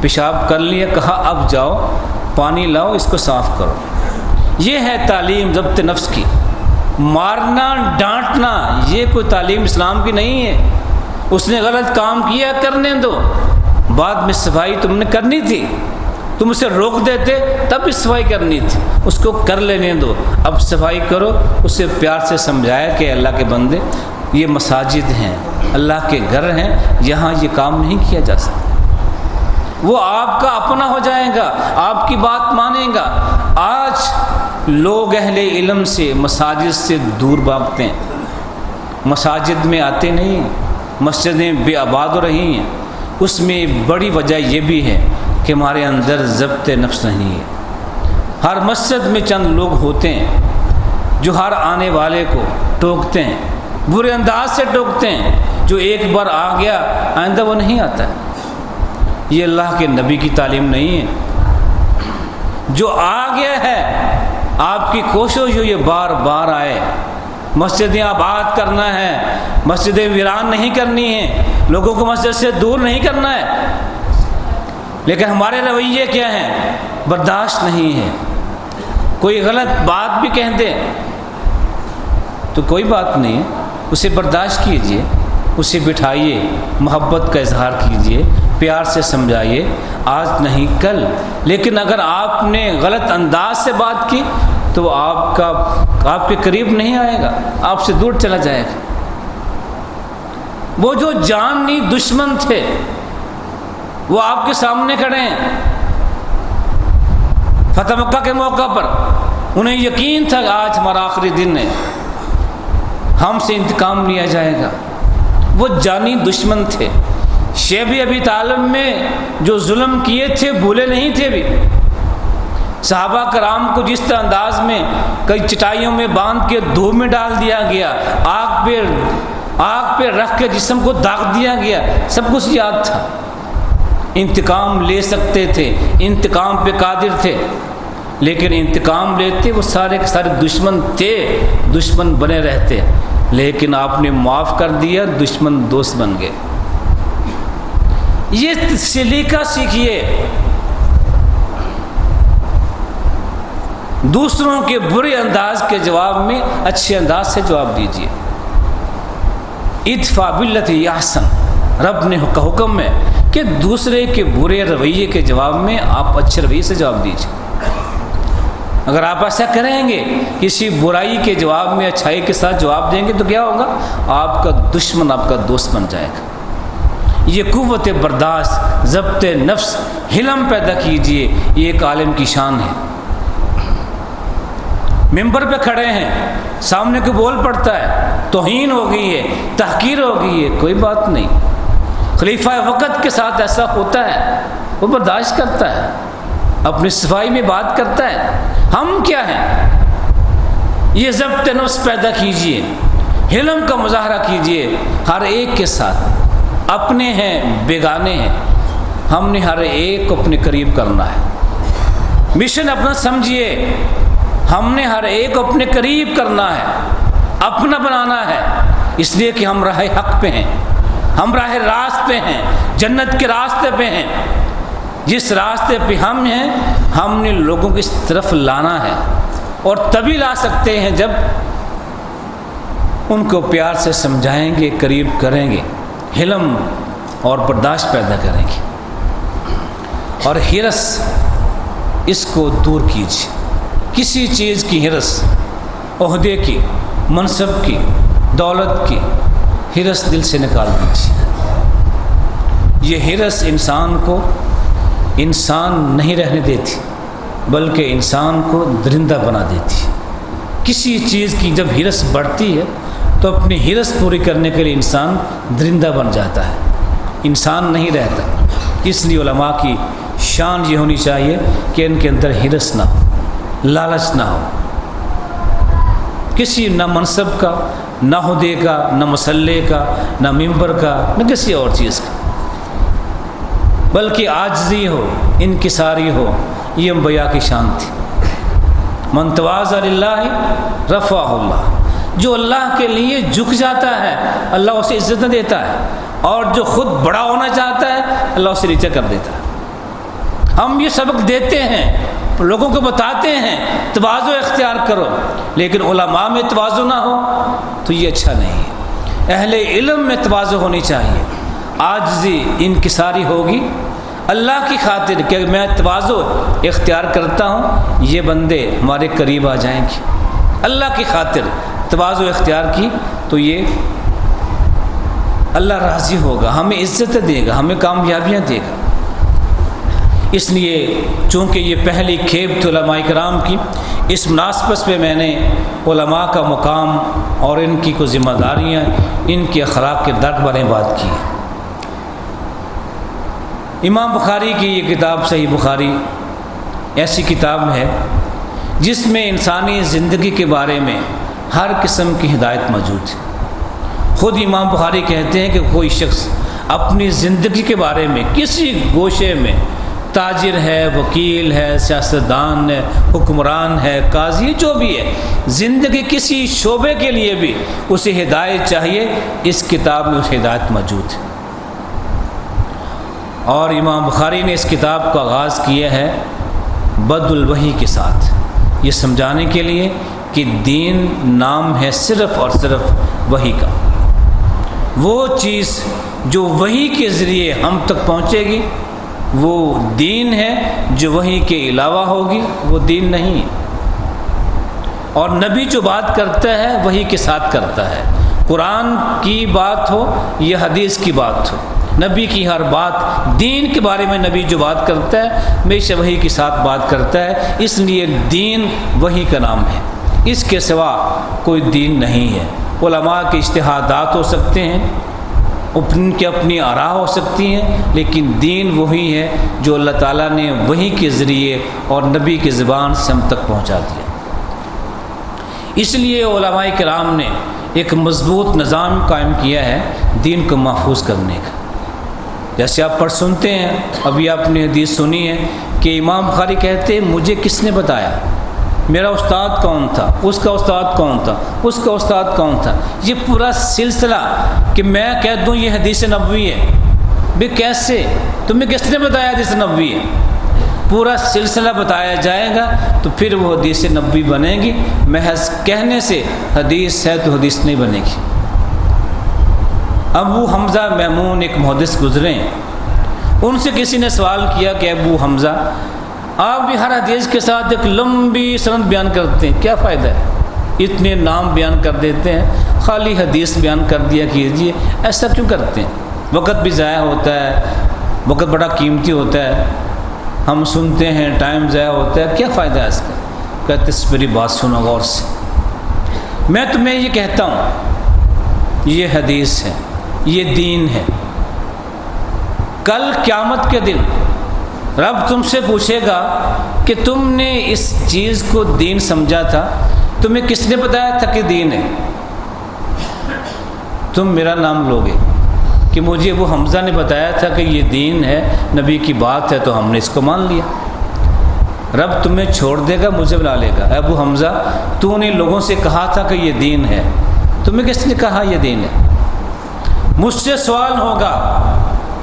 پیشاب کر لیا، کہا اب جاؤ پانی لاؤ اس کو صاف کرو۔ یہ ہے تعلیم ضبط نفس کی۔ مارنا ڈانٹنا یہ کوئی تعلیم اسلام کی نہیں ہے۔ اس نے غلط کام کیا، کرنے دو، بعد میں صفائی تم نے کرنی تھی، تم اسے روک دیتے تب بھی صفائی کرنی تھی، اس کو کر لینے دو، اب صفائی کرو۔ اسے پیار سے سمجھایا کہ اللہ کے بندے یہ مساجد ہیں، اللہ کے گھر ہیں، یہاں یہ کام نہیں کیا جا سکتا۔ وہ آپ کا اپنا ہو جائے گا، آپ کی بات مانے گا۔ آج لوگ اہل علم سے، مساجد سے دور بھاگتے ہیں، مساجد میں آتے نہیں، مسجدیں بے آباد ہو رہی ہیں۔ اس میں بڑی وجہ یہ بھی ہے کہ ہمارے اندر ضبط نفس نہیں ہے۔ ہر مسجد میں چند لوگ ہوتے ہیں جو ہر آنے والے کو ٹوکتے ہیں، برے انداز سے ٹوکتے ہیں، جو ایک بار آ گیا آئندہ وہ نہیں آتا ہے۔ یہ اللہ کے نبی کی تعلیم نہیں ہے۔ جو آ گیا ہے آپ کی کوشش ہو یہ بار بار آئے۔ مسجدیں آباد کرنا ہے، مسجدیں ویران نہیں کرنی ہیں، لوگوں کو مسجد سے دور نہیں کرنا ہے، لیکن ہمارے رویے کیا ہیں؟ برداشت نہیں ہے۔ کوئی غلط بات بھی کہہ دے تو کوئی بات نہیں، اسے برداشت کیجئے، اسے بٹھائیے، محبت کا اظہار کیجئے، پیار سے سمجھائیے، آج نہیں کل۔ لیکن اگر آپ نے غلط انداز سے بات کی تو آپ کے قریب نہیں آئے گا، آپ سے دور چلا جائے گا۔ وہ جو جانی دشمن تھے وہ آپ کے سامنے کھڑے ہیں۔ فتح مکہ کے موقع پر انہیں یقین تھا کہ آج ہمارا آخری دن ہے، ہم سے انتقام لیا جائے گا۔ وہ جانی دشمن تھے۔ شیب ابی طالب میں جو ظلم کیے تھے بھولے نہیں تھے بھی۔ صحابہ کرام کو جس طرح انداز میں کئی چٹائیوں میں باندھ کے دھوپ میں ڈال دیا گیا، آگ پہ رکھ کے جسم کو داغ دیا گیا، سب کچھ یاد تھا۔ انتقام لے سکتے تھے، انتقام پہ قادر تھے، لیکن انتقام لیتے وہ سارے کے سارے دشمن تھے، دشمن بنے رہتے، لیکن آپ نے معاف کر دیا، دشمن دوست بن گئے۔ یہ سلیقہ سیکھیے، دوسروں کے برے انداز کے جواب میں اچھے انداز سے جواب دیجیے۔ ادفع باللتی احسن، رب نے کا حکم ہے کہ دوسرے کے برے رویے کے جواب میں آپ اچھے رویے سے جواب دیجیے۔ اگر آپ ایسا کریں گے، کسی برائی کے جواب میں اچھائی کے ساتھ جواب دیں گے، تو کیا ہوگا؟ آپ کا دشمن آپ کا دوست بن جائے گا۔ یہ قوت برداشت، ضبط نفس، حلم پیدا کیجئے، یہ ایک عالم کی شان ہے۔ ممبر پہ کھڑے ہیں، سامنے کو بول پڑتا ہے، توہین ہو گئی ہے، تحقیر ہو گئی ہے، کوئی بات نہیں، خلیفہ وقت کے ساتھ ایسا ہوتا ہے، وہ برداشت کرتا ہے، اپنی صفائی میں بات کرتا ہے۔ ہم کیا ہیں؟ یہ ضبط نفس پیدا کیجئے، حلم کا مظاہرہ کیجئے ہر ایک کے ساتھ، اپنے ہیں بیگانے ہیں، ہم نے ہر ایک کو اپنے قریب کرنا ہے۔ مشن اپنا سمجھیے، ہم نے ہر ایک کو اپنے قریب کرنا ہے، اپنا بنانا ہے، اس لیے کہ ہم راہ حق پہ ہیں، ہم راہ راست پہ ہیں، جنت کے راستے پہ ہیں۔ جس راستے پہ ہم ہیں، ہم نے لوگوں کی اس طرف لانا ہے، اور تبھی لا سکتے ہیں جب ان کو پیار سے سمجھائیں گے، قریب کریں گے، حلم اور برداشت پیدا کریں گے۔ اور ہرس، اس کو دور کیجیے، کسی چیز کی ہرس، عہدے کی، منصب کی، دولت کی ہرس دل سے نکال دیجیے۔ یہ ہرس انسان کو انسان نہیں رہنے دیتی، بلکہ انسان کو درندہ بنا دیتی۔ کسی چیز کی جب ہرس بڑھتی ہے تو اپنی ہرس پوری کرنے کے لیے انسان درندہ بن جاتا ہے، انسان نہیں رہتا۔ اس لیے علماء کی شان یہ ہونی چاہیے کہ ان کے اندر ہرس نہ ہو، لالچ نہ ہو، کسی نہ منصب کا، نہ عہدے کا، نہ مسلح کا، نہ ممبر کا، نہ کسی اور چیز کا، بلکہ عاجزی ہو، انکساری ہو۔ یہ انبیاء کی شان تھی۔ من تواضع للہ رفعہ اللہ، جو اللہ کے لیے جھک جاتا ہے اللہ اسے عزت دیتا ہے، اور جو خود بڑا ہونا چاہتا ہے اللہ اسے نیچے کر دیتا ہے۔ ہم یہ سبق دیتے ہیں، لوگوں کو بتاتے ہیں تواضع اختیار کرو، لیکن علماء میں تواضع نہ ہو تو یہ اچھا نہیں ہے۔ اہل علم میں تواضع ہونی چاہیے، عاجزی، انکساری ہوگی اللہ کی خاطر کہ میں تواضع اختیار کرتا ہوں، یہ بندے ہمارے قریب آ جائیں گے۔ اللہ کی خاطر تواضع اختیار کی تو یہ اللہ راضی ہوگا، ہمیں عزت دے گا، ہمیں کامیابیاں دے گا۔ اس لیے چونکہ یہ پہلی کھیپ تھی علماء کرام کی، اس مناسبت پہ میں نے علماء کا مقام اور ان کی کوئی ذمہ داریاں، ان کے اخلاق کے درک بارے میں بات کی ہے۔ امام بخاری کی یہ کتاب صحیح بخاری ایسی کتاب ہے جس میں انسانی زندگی کے بارے میں ہر قسم کی ہدایت موجود ہے۔ خود امام بخاری کہتے ہیں کہ کوئی شخص اپنی زندگی کے بارے میں کسی گوشے میں، تاجر ہے، وکیل ہے، سیاستدان ہے، حکمران ہے، قاضی، جو بھی ہے، زندگی کسی شعبے کے لیے بھی اسے ہدایت چاہیے، اس کتاب میں اس ہدایت موجود ہے۔ اور امام بخاری نے اس کتاب کا آغاز کیا ہے بدء الوحی کے ساتھ، یہ سمجھانے کے لیے کہ دین نام ہے صرف اور صرف وحی کا۔ وہ چیز جو وحی کے ذریعے ہم تک پہنچے گی وہ دین ہے، جو وحی کے علاوہ ہوگی وہ دین نہیں ہے۔ اور نبی جو بات کرتا ہے وحی کے ساتھ کرتا ہے، قرآن کی بات ہو یا حدیث کی بات ہو، نبی کی ہر بات، دین کے بارے میں نبی جو بات کرتا ہے ہمیشہ وحی کے ساتھ بات کرتا ہے۔ اس لیے دین وحی کا نام ہے، اس کے سوا کوئی دین نہیں ہے۔ علماء کے اجتہادات ہو سکتے ہیں، ان کی اپنی آراء ہو سکتی ہیں، لیکن دین وہی ہے جو اللہ تعالیٰ نے وحی کے ذریعے اور نبی کی زبان سے ہم تک پہنچا دیا۔ اس لیے علماء کرام نے ایک مضبوط نظام قائم کیا ہے دین کو محفوظ کرنے کا۔ جیسے آپ پڑھ سنتے ہیں، ابھی آپ نے حدیث سنی ہے کہ امام بخاری کہتے ہیں مجھے کس نے بتایا، میرا استاد کون تھا، اس کا استاد کون تھا، اس کا استاد کون تھا، یہ پورا سلسلہ کہ میں کہہ دوں یہ حدیث نبوی ہے، بے کیسے، تمہیں کس نے بتایا حدیث نبوی ہے، پورا سلسلہ بتایا جائے گا تو پھر وہ حدیث نبوی بنے گی۔ محض کہنے سے حدیث ہے تو حدیث نہیں بنے گی۔ ابو حمزہ میمون ایک محدث گزرے ہیں، ان سے کسی نے سوال کیا کہ ابو حمزہ آپ بھی ہر حدیث کے ساتھ ایک لمبی سند بیان کرتے ہیں، کیا فائدہ ہے؟ اتنے نام بیان کر دیتے ہیں، خالی حدیث بیان کر دیا کیجیے، ایسا کیوں کرتے ہیں؟ وقت بھی ضائع ہوتا ہے، وقت بڑا قیمتی ہوتا ہے، ہم سنتے ہیں، ٹائم ضائع ہوتا ہے، کیا فائدہ ہے اس کا؟ کہتے میری بات سنو غور سے، میں تمہیں یہ کہتا ہوں یہ حدیث ہے، یہ دین ہے، کل قیامت کے دن رب تم سے پوچھے گا کہ تم نے اس چیز کو دین سمجھا تھا، تمہیں کس نے بتایا تھا کہ دین ہے؟ تم میرا نام لوگے کہ مجھے ابو حمزہ نے بتایا تھا کہ یہ دین ہے، نبی کی بات ہے، تو ہم نے اس کو مان لیا۔ رب تمہیں چھوڑ دے گا، مجھے بلا لے گا، ابو حمزہ تو نے لوگوں سے کہا تھا کہ یہ دین ہے، تمہیں کس نے کہا یہ دین ہے؟ مجھ سے سوال ہوگا،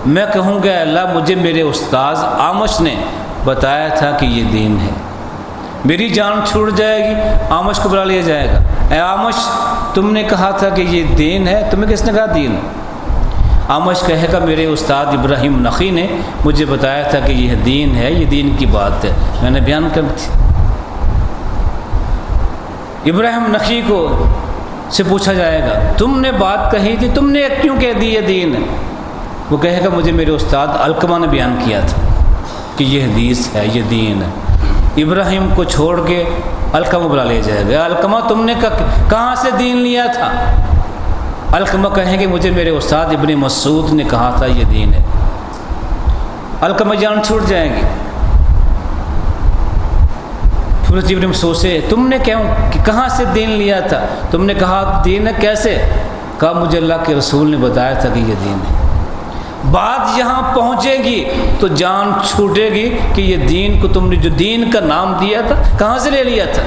میں کہوں گا اللہ مجھے میرے استاذ آمش نے بتایا تھا کہ یہ دین ہے، میری جان چھوٹ جائے گی، آمش کو بلا لیا جائے گا، اے آمش تم نے کہا تھا کہ یہ دین ہے، تمہیں کس نے کہا دین ہے؟ آمش کہے گا میرے استاد ابراہیم نخی نے مجھے بتایا تھا کہ یہ دین ہے، یہ دین کی بات ہے، میں نے بیان کر دی۔ ابراہیم نخی کو سے پوچھا جائے گا تم نے بات کہی تھی، تم نے کیوں کہہ دی یہ دین ہے؟ وہ کہے گا مجھے میرے استاد علقمہ نے بیان کیا تھا کہ یہ حدیث ہے، یہ دین ہے۔ ابراہیم کو چھوڑ کے علقمہ بلا لیا جائے گا، علقمہ تم نے کہاں سے دین لیا تھا؟ علقمہ کہیں گے مجھے میرے استاد ابن مسعود نے کہا تھا یہ دین ہے، علقمہ جان چھوٹ جائیں گے۔ پھر ابن مسعود سے تم نے کہاں سے دین لیا تھا؟ تم نے کہا دین ہے، کیسے؟ کہا مجھے اللہ کے رسول نے بتایا تھا کہ یہ دین ہے۔ بات یہاں پہنچے گی تو جان چھوٹے گی کہ یہ دین کو تم نے جو دین کا نام دیا تھا کہاں سے لے لیا تھا؟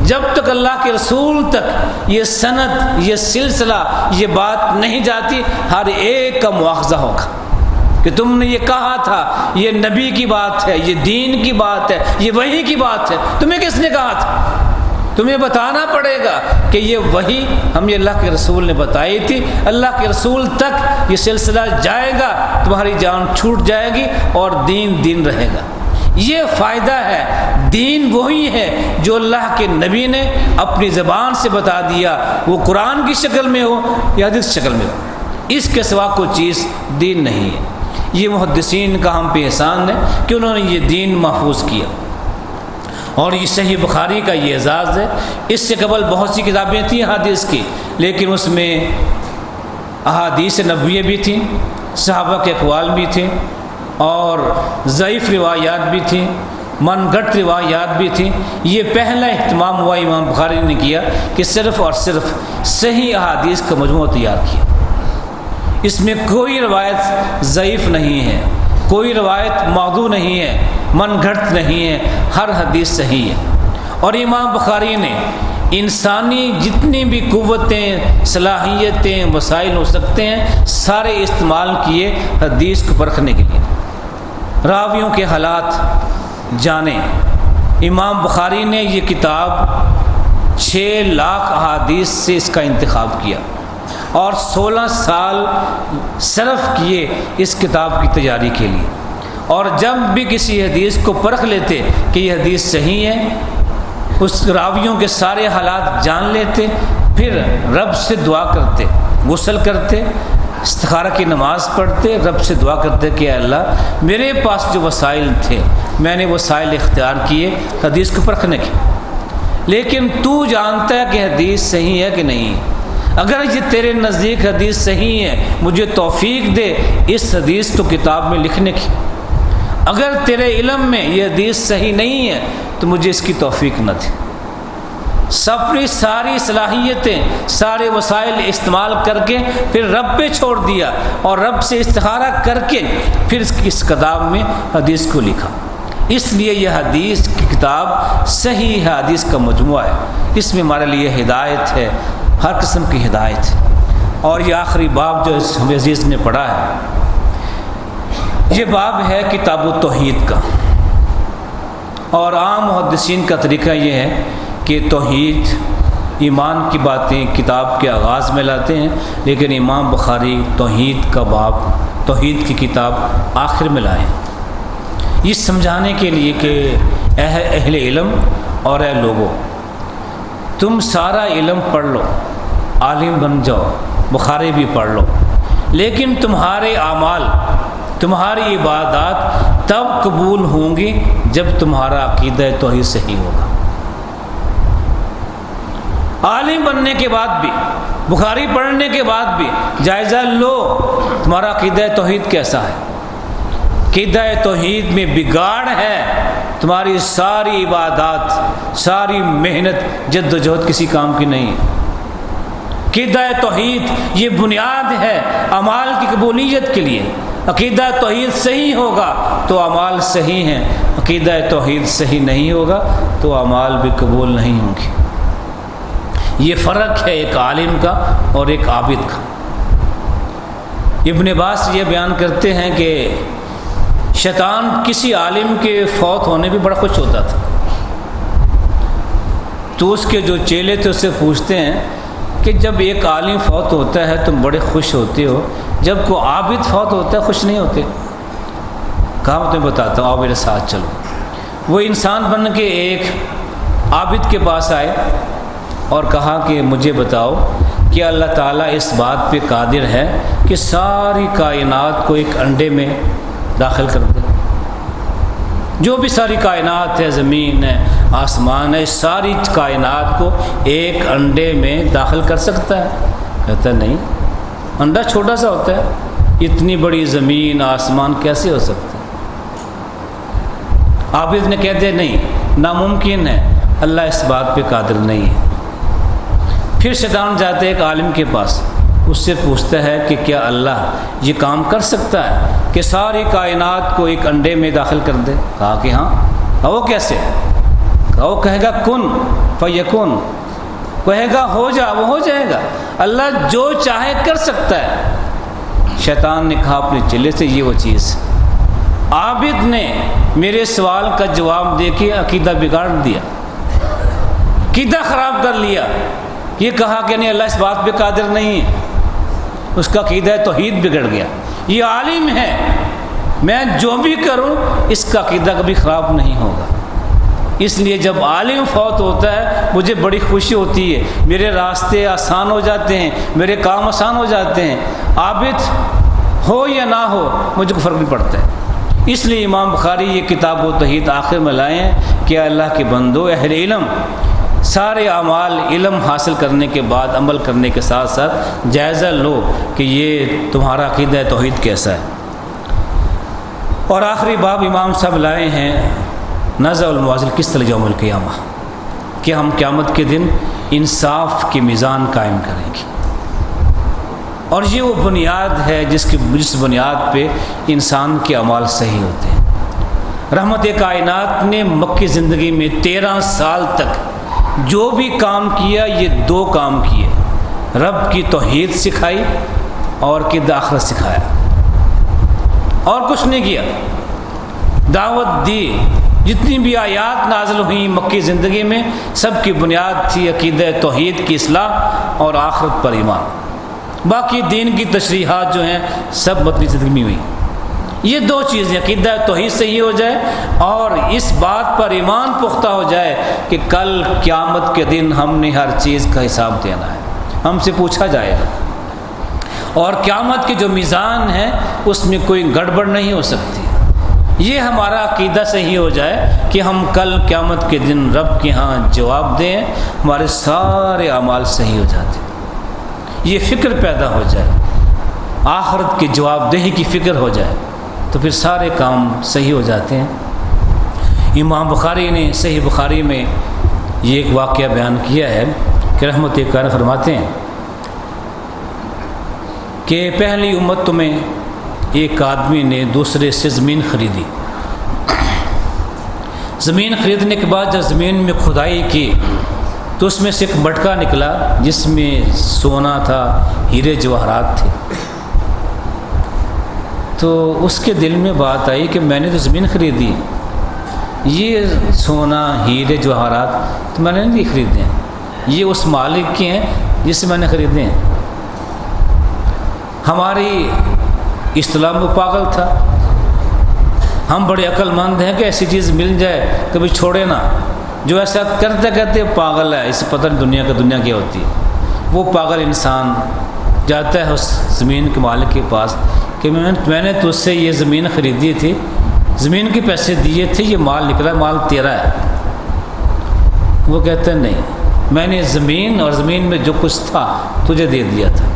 جب تک اللہ کے رسول تک یہ سند، یہ سلسلہ، یہ بات نہیں جاتی، ہر ایک کا مواخذہ ہوگا کہ تم نے یہ کہا تھا، یہ نبی کی بات ہے، یہ دین کی بات ہے، یہ وحی کی بات ہے، تمہیں کس نے کہا تھا؟ تمہیں بتانا پڑے گا کہ یہ وحی ہمیں اللہ کے رسول نے بتائی تھی، اللہ کے رسول تک یہ سلسلہ جائے گا، تمہاری جان چھوٹ جائے گی اور دین رہے گا۔ یہ فائدہ ہے، دین وہی ہے جو اللہ کے نبی نے اپنی زبان سے بتا دیا، وہ قرآن کی شکل میں ہو یا حدیث شکل میں ہو، اس کے سوا کوئی چیز دین نہیں ہے۔ یہ محدثین کا ہم پہ احسان ہے کہ انہوں نے یہ دین محفوظ کیا، اور یہ صحیح بخاری کا یہ اعزاز ہے۔ اس سے قبل بہت سی کتابیں تھیں حدیث کی، لیکن اس میں احادیث نبویہ بھی تھیں، صحابہ کے اقوال بھی تھے، اور ضعیف روایات بھی تھیں، من گھڑت روایات بھی تھیں۔ یہ پہلا اہتمام ہوا امام بخاری نے کیا کہ صرف اور صرف صحیح احادیث کا مجموعہ تیار کیا، اس میں کوئی روایت ضعیف نہیں ہے، کوئی روایت موضوع نہیں ہے، من گھڑت نہیں ہے، ہر حدیث صحیح ہے۔ اور امام بخاری نے انسانی جتنی بھی قوتیں، صلاحیتیں، وسائل ہو سکتے ہیں، سارے استعمال کیے حدیث کو پرکھنے کے لیے، راویوں کے حالات جانے۔ امام بخاری نے یہ کتاب 6 لاکھ احادیث سے اس کا انتخاب کیا اور 16 سال صرف کیے اس کتاب کی تیاری کے لیے، اور جب بھی کسی حدیث کو پرکھ لیتے کہ یہ حدیث صحیح ہے، اس راویوں کے سارے حالات جان لیتے، پھر رب سے دعا کرتے، غسل کرتے، استخارہ کی نماز پڑھتے، رب سے دعا کرتے کہ اے اللہ میرے پاس جو وسائل تھے میں نے وسائل اختیار کیے حدیث کو پرکھنے کے، لیکن تو جانتا ہے کہ حدیث صحیح ہے کہ نہیں، اگر یہ تیرے نزدیک حدیث صحیح ہے مجھے توفیق دے اس حدیث کو کتاب میں لکھنے کی، اگر تیرے علم میں یہ حدیث صحیح نہیں ہے تو مجھے اس کی توفیق نہ دے۔ اپنی ساری صلاحیتیں، سارے وسائل استعمال کر کے پھر رب پہ چھوڑ دیا، اور رب سے استخارہ کر کے پھر اس کتاب میں حدیث کو لکھا۔ اس لیے یہ حدیث کی کتاب صحیح حدیث کا مجموعہ ہے، اس میں ہمارے لیے ہدایت ہے، ہر قسم کی ہدایت ہے۔ اور یہ آخری باب جو ہم عزیز نے پڑھا ہے، یہ باب ہے کتاب التوحید کا، اور عام محدثین کا طریقہ یہ ہے کہ توحید ایمان کی باتیں کتاب کے آغاز میں لاتے ہیں، لیکن امام بخاری توحید کا باب، توحید کی کتاب آخر میں لائے ہیں، یہ سمجھانے کے لیے کہ اہل علم اور اے لوگوں، تم سارا علم پڑھ لو، عالم بن جاؤ، بخاری بھی پڑھ لو، لیکن تمہارے اعمال، تمہاری عبادات تب قبول ہوں گی جب تمہارا عقیدہ توحید صحیح ہوگا۔ عالم بننے کے بعد بھی، بخاری پڑھنے کے بعد بھی جائزہ لو تمہارا عقیدہ توحید کیسا ہے۔ عقیدہ توحید میں بگاڑ ہے، تمہاری ساری عبادات، ساری محنت، جد و جہد کسی کام کی نہیں ہے۔ عقیدہ توحید یہ بنیاد ہے اعمال کی قبولیت کے لیے۔ عقیدہ توحید صحیح ہوگا تو اعمال صحیح ہیں، عقیدہ توحید صحیح نہیں ہوگا تو اعمال بھی قبول نہیں ہوں گے۔ یہ فرق ہے ایک عالم کا اور ایک عابد کا۔ ابن عباس یہ بیان کرتے ہیں کہ شیطان کسی عالم کے فوت ہونے پہ بڑا خوش ہوتا تھا، تو اس کے جو چیلے تھے اس سے پوچھتے ہیں کہ جب ایک عالم فوت ہوتا ہے تم بڑے خوش ہوتے ہو، جب کوئی عابد فوت ہوتا ہے خوش نہیں ہوتے؟ کہا میں تمہیں بتاتا ہوں، آؤ میرے ساتھ چلو۔ وہ انسان بن کے ایک عابد کے پاس آئے اور کہا کہ مجھے بتاؤ کہ اللہ تعالیٰ اس بات پہ قادر ہے کہ ساری کائنات کو ایک انڈے میں داخل کر دے؟ جو بھی ساری کائنات ہے، زمین ہے، آسمان ہے، ساری کائنات کو ایک انڈے میں داخل کر سکتا ہے؟ کہتا نہیں، انڈا چھوٹا سا ہوتا ہے، اتنی بڑی زمین آسمان کیسے ہو سکتا ہے؟ عابد نے کہہ دیا نہیں، ناممکن ہے، اللہ اس بات پہ قادر نہیں ہے۔ پھر شیطان جاتے ایک عالم کے پاس، اس سے پوچھتا ہے کہ کیا اللہ یہ کام کر سکتا ہے کہ ساری کائنات کو ایک انڈے میں داخل کر دے؟ کہا کہ ہاں۔ کہا وہ کیسے؟ کہا وہ کہے گا کن فیکن، کہے گا ہو جا، وہ ہو جائے گا۔ اللہ جو چاہے کر سکتا ہے۔ شیطان نے کہا اپنے چلے سے یہ وہ چیز، عابد نے میرے سوال کا جواب دے کے عقیدہ بگاڑ دیا، عقیدہ خراب کر لیا۔ یہ کہا کہ نہیں اللہ اس بات پہ قادر نہیں ہے، اس کا عقیدہ توحید بگڑ گیا۔ یہ عالم ہے، میں جو بھی کروں اس کا عقیدہ کبھی خراب نہیں ہوگا۔ اس لیے جب عالم فوت ہوتا ہے مجھے بڑی خوشی ہوتی ہے، میرے راستے آسان ہو جاتے ہیں، میرے کام آسان ہو جاتے ہیں۔ عابد ہو یا نہ ہو مجھے کو فرق نہیں پڑتا ہے۔ اس لیے امام بخاری یہ کتاب و توحید آخر میں لائے ہیں کہ اللہ کے بندو، اہل علم، سارے اعمال علم حاصل کرنے کے بعد عمل کرنے کے ساتھ ساتھ جائزہ لو کہ یہ تمہارا عقیدہ توحید کیسا ہے۔ اور آخری باب امام صاحب لائے ہیں نزع الموازن قسط یوم القیامہ، کہ ہم قیامت کے دن انصاف کی میزان قائم کریں گے، اور یہ وہ بنیاد ہے جس بنیاد پہ انسان کے اعمال صحیح ہوتے ہیں۔ رحمت کائنات نے مکی زندگی میں 13 سال تک جو بھی کام کیا یہ 2 کام کیے، رب کی توحید سکھائی اور عقیدہ آخرت سکھایا، اور کچھ نہیں کیا۔ دعوت دی، جتنی بھی آیات نازل ہوئیں مکی زندگی میں سب کی بنیاد تھی عقیدہ توحید کی اصلاح اور آخرت پر ایمان۔ باقی دین کی تشریحات جو ہیں سب مکی زندگی میں ہوئی۔ یہ 2 چیزیں، عقیدہ توحید صحیح ہو جائے اور اس بات پر ایمان پختہ ہو جائے کہ کل قیامت کے دن ہم نے ہر چیز کا حساب دینا ہے، ہم سے پوچھا جائے گا، اور قیامت کی جو میزان ہے اس میں کوئی گڑبڑ نہیں ہو سکتی۔ یہ ہمارا عقیدہ صحیح ہو جائے کہ ہم کل قیامت کے دن رب کے ہاں جواب دیں، ہمارے سارے اعمال صحیح ہو جاتے ہیں۔ یہ فکر پیدا ہو جائے، آخرت کی جواب دہی کی فکر ہو جائے تو پھر سارے کام صحیح ہو جاتے ہیں۔ امام بخاری نے صحیح بخاری میں یہ ایک واقعہ بیان کیا ہے کہ رحمت کار فرماتے ہیں کہ پہلی امت میں ایک آدمی نے دوسرے سے زمین خریدی۔ زمین خریدنے کے بعد جب زمین میں کھدائی کی تو اس میں سے ایک مٹکا نکلا جس میں سونا تھا، ہیرے جواہرات تھے۔ تو اس کے دل میں بات آئی کہ میں نے تو زمین خریدی، یہ سونا ہیرے جواہرات تو میں نے نہیں خریدے ہیں، یہ اس مالک کے ہیں جس سے میں نے خریدے ہیں۔ ہماری اصطلاح میں پاگل تھا، ہم بڑے عقل مند ہیں کہ ایسی چیز مل جائے کبھی چھوڑے نہ۔ جو ایسا کرتے کرتے پاگل ہے، اسے پتہ نہیں دنیا کیا ہوتی ہے۔ وہ پاگل انسان جاتا ہے اس زمین کے مالک کے پاس کہ میں نے تجھ سے یہ زمین خریدی تھی، زمین کے پیسے دیے تھے، یہ مال نکلا، مال تیرا ہے۔ وہ کہتا ہے نہیں، میں نے زمین اور زمین میں جو کچھ تھا تجھے دے دیا تھا،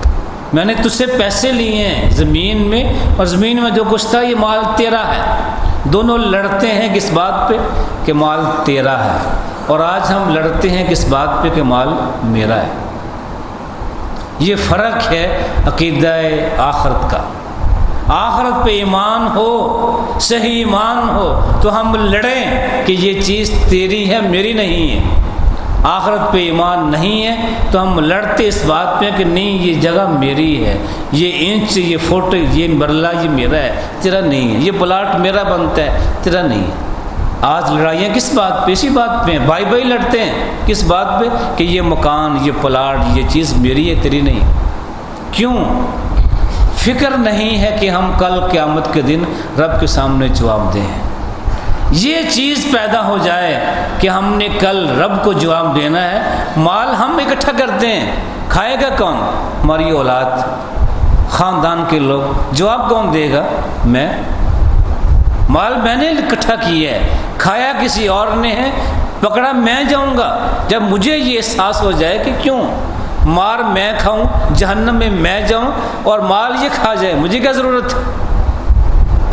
میں نے تجھ سے پیسے لیے ہیں زمین میں، اور زمین میں جو کچھ تھا یہ مال تیرا ہے۔ دونوں لڑتے ہیں کس بات پہ کہ مال تیرا ہے، اور آج ہم لڑتے ہیں کس بات پہ کہ مال میرا ہے۔ یہ فرق ہے عقیدہ آخرت کا۔ آخرت پہ ایمان ہو، صحیح ایمان ہو تو ہم لڑیں کہ یہ چیز تیری ہے میری نہیں ہے۔ آخرت پہ ایمان نہیں ہے تو ہم لڑتے اس بات پہ کہ نہیں یہ جگہ میری ہے، یہ انچ، یہ فٹ، یہ مرلہ یہ میرا ہے، تیرا نہیں ہے، یہ پلاٹ میرا بنتا ہے، تیرا نہیں ہے۔ آج لڑائیاں کس بات پہ؟ اسی بات پہ ہیں، بھائی بھائی لڑتے ہیں کس بات پہ کہ یہ مکان، یہ پلاٹ، یہ چیز میری ہے تیری نہیں۔ کیوں؟ فکر نہیں ہے کہ ہم کل قیامت کے دن رب کے سامنے جواب دیں۔ یہ چیز پیدا ہو جائے کہ ہم نے کل رب کو جواب دینا ہے۔ مال ہم اکٹھا کرتے ہیں، کھائے گا کون؟ ہماری اولاد، خاندان کے لوگ۔ جواب کون دے گا؟ میں۔ مال میں نے اکٹھا کیا ہے، کھایا کسی اور نے ہے، پکڑا میں جاؤں گا جب مجھے یہ احساس ہو جائے کہ کیوں مار میں کھاؤں، جہنم میں جاؤں اور مال یہ کھا جائے، مجھے کیا ضرورت ہے؟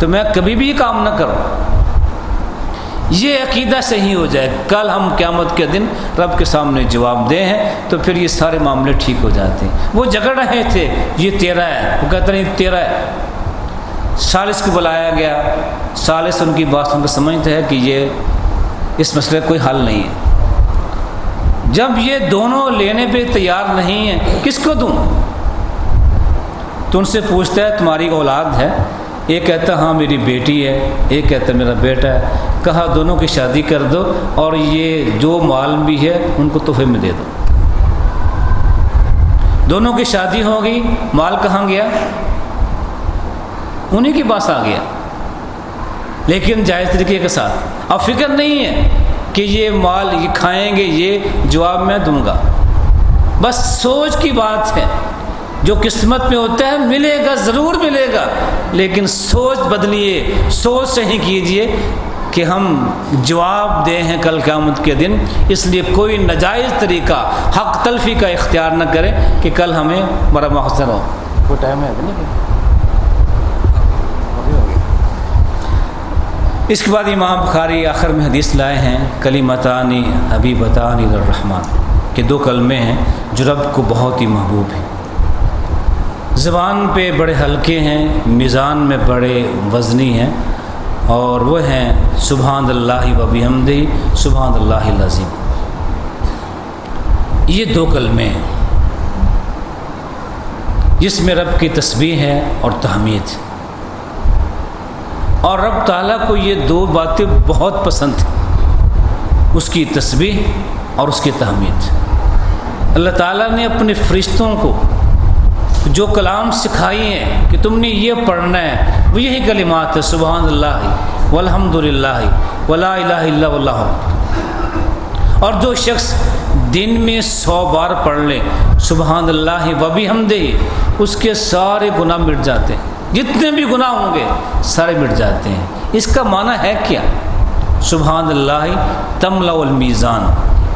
تو میں کبھی بھی یہ کام نہ کروں۔ یہ عقیدہ صحیح ہو جائے، کل ہم قیامت کے دن رب کے سامنے جواب دیں ہیں تو پھر یہ سارے معاملے ٹھیک ہو جاتے ہیں۔ وہ جھگڑ رہے تھے یہ تیرا ہے، وہ کہتے نہیں تیرا ہے۔ ثالث کو بلایا گیا، ثالث ان کی بات سن کر سمجھتا ہے کہ یہ اس مسئلے کا کوئی حل نہیں ہے۔ جب یہ دونوں لینے پہ تیار نہیں ہیں، کس کو دوں؟ تو ان سے پوچھتا ہے تمہاری اولاد ہے؟ ایک کہتا ہاں میری بیٹی ہے، ایک کہتا میرا بیٹا ہے۔ کہا دونوں کی شادی کر دو اور یہ جو مال بھی ہے ان کو تحفے میں دے دو۔ دونوں کی شادی ہو گئی، مال کہاں گیا؟ انہی کے پاس آ گیا، لیکن جائز طریقے کے ساتھ۔ اب فکر نہیں ہے کہ یہ مال یہ کھائیں گے، یہ جواب میں دوں گا۔ بس سوچ کی بات ہے، جو قسمت میں ہوتا ہے ملے گا، ضرور ملے گا، لیکن سوچ بدلیے، سوچ صحیح کیجئے کہ ہم جواب دیں ہیں کل قیامت کے دن۔ اس لیے کوئی ناجائز طریقہ، حق تلفی کا اختیار نہ کریں کہ کل ہمیں بڑا محضر ہو۔ کوئی ٹائم ہے نہیں؟ اس کے بعد امام بخاری آخر میں حدیث لائے ہیں کلمتان حبیبتان للرحمن، کہ دو کلمے ہیں جو رب کو بہت ہی محبوب ہیں، زبان پہ بڑے ہلکے ہیں، میزان میں بڑے وزنی ہیں، اور وہ ہیں سبحان اللہ و بحمدہ سبحان اللہ العظیم۔ یہ دو کلمے ہیں جس میں رب کی تسبیح ہے اور تحمید، اور رب تعالیٰ کو یہ دو باتیں بہت پسند ہیں، اس کی تسبیح اور اس کی تحمید۔ اللہ تعالیٰ نے اپنے فرشتوں کو جو کلام سکھائی ہیں کہ تم نے یہ پڑھنا ہے، وہ یہی کلمات ہے، سبحان اللہ والحمد للہ ولا الہ الا اللہ۔ اور جو شخص دن میں 100 بار پڑھ لے سبحان اللہ و بحمدہ، اس کے سارے گناہ مٹ جاتے ہیں، جتنے بھی گناہ ہوں گے سارے مٹ جاتے ہیں۔ اس کا معنی ہے کیا؟ سبحان اللہ تملأ المیزان،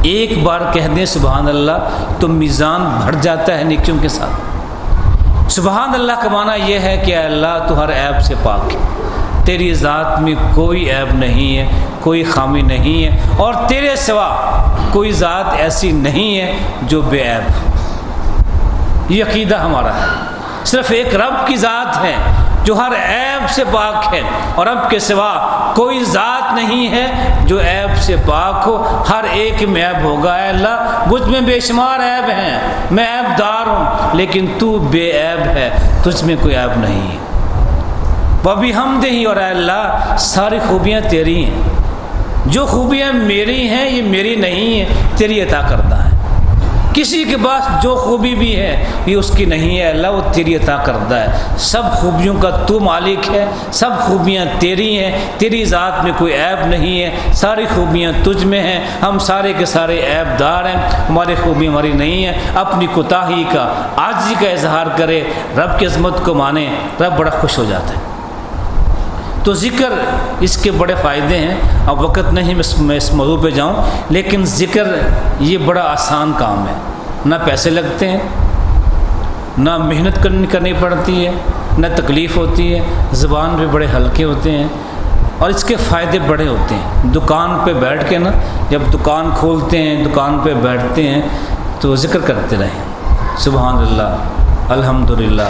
ایک بار کہہ دیں سبحان اللہ تو میزان بھر جاتا ہے نیکیوں کے ساتھ۔ سبحان اللہ کا معنی یہ ہے کہ اے اللہ تو ہر عیب سے پاک ہے، تیری ذات میں کوئی عیب نہیں ہے، کوئی خامی نہیں ہے، اور تیرے سوا کوئی ذات ایسی نہیں ہے جو بے عیب۔ یہ عقیدہ ہمارا ہے، صرف ایک رب کی ذات ہے جو ہر عیب سے پاک ہے، اور رب کے سوا کوئی ذات نہیں ہے جو عیب سے پاک ہو، ہر ایک میں عیب ہوگا۔ اے اللہ مجھ میں بے شمار عیب ہیں، میں عیب دار ہوں، لیکن تو بے عیب ہے، تجھ میں کوئی عیب نہیں ہے۔ وبحمدہ، اور اے اللہ ساری خوبیاں تیری ہیں، جو خوبیاں میری ہیں یہ میری نہیں ہیں، تیری عطا کردہ ہیں۔ کسی کے پاس جو خوبی بھی ہے یہ اس کی نہیں ہے، اللہ وہ تیری عطا کردہ ہے۔ سب خوبیوں کا تو مالک ہے، سب خوبیاں تیری ہیں، تیری ذات میں کوئی عیب نہیں ہے، ساری خوبیاں تجھ میں ہیں، ہم سارے کے سارے عیب دار ہیں، ہماری خوبی ہماری نہیں ہے۔ اپنی کوتاہی کا، عاجزی کا اظہار کرے، رب کی عظمت کو مانے، رب بڑا خوش ہو جاتا ہے۔ تو ذکر اس کے بڑے فائدے ہیں، اب وقت نہیں میں اس موضوع پہ جاؤں، لیکن ذکر یہ بڑا آسان کام ہے، نہ پیسے لگتے ہیں، نہ محنت کرنی پڑتی ہے، نہ تکلیف ہوتی ہے، زبان پہ بڑے ہلکے ہوتے ہیں، اور اس کے فائدے بڑے ہوتے ہیں۔ دکان پہ بیٹھ کے نا، جب دکان کھولتے ہیں، دکان پہ بیٹھتے ہیں تو ذکر کرتے رہیں، سبحان اللہ، الحمدللہ،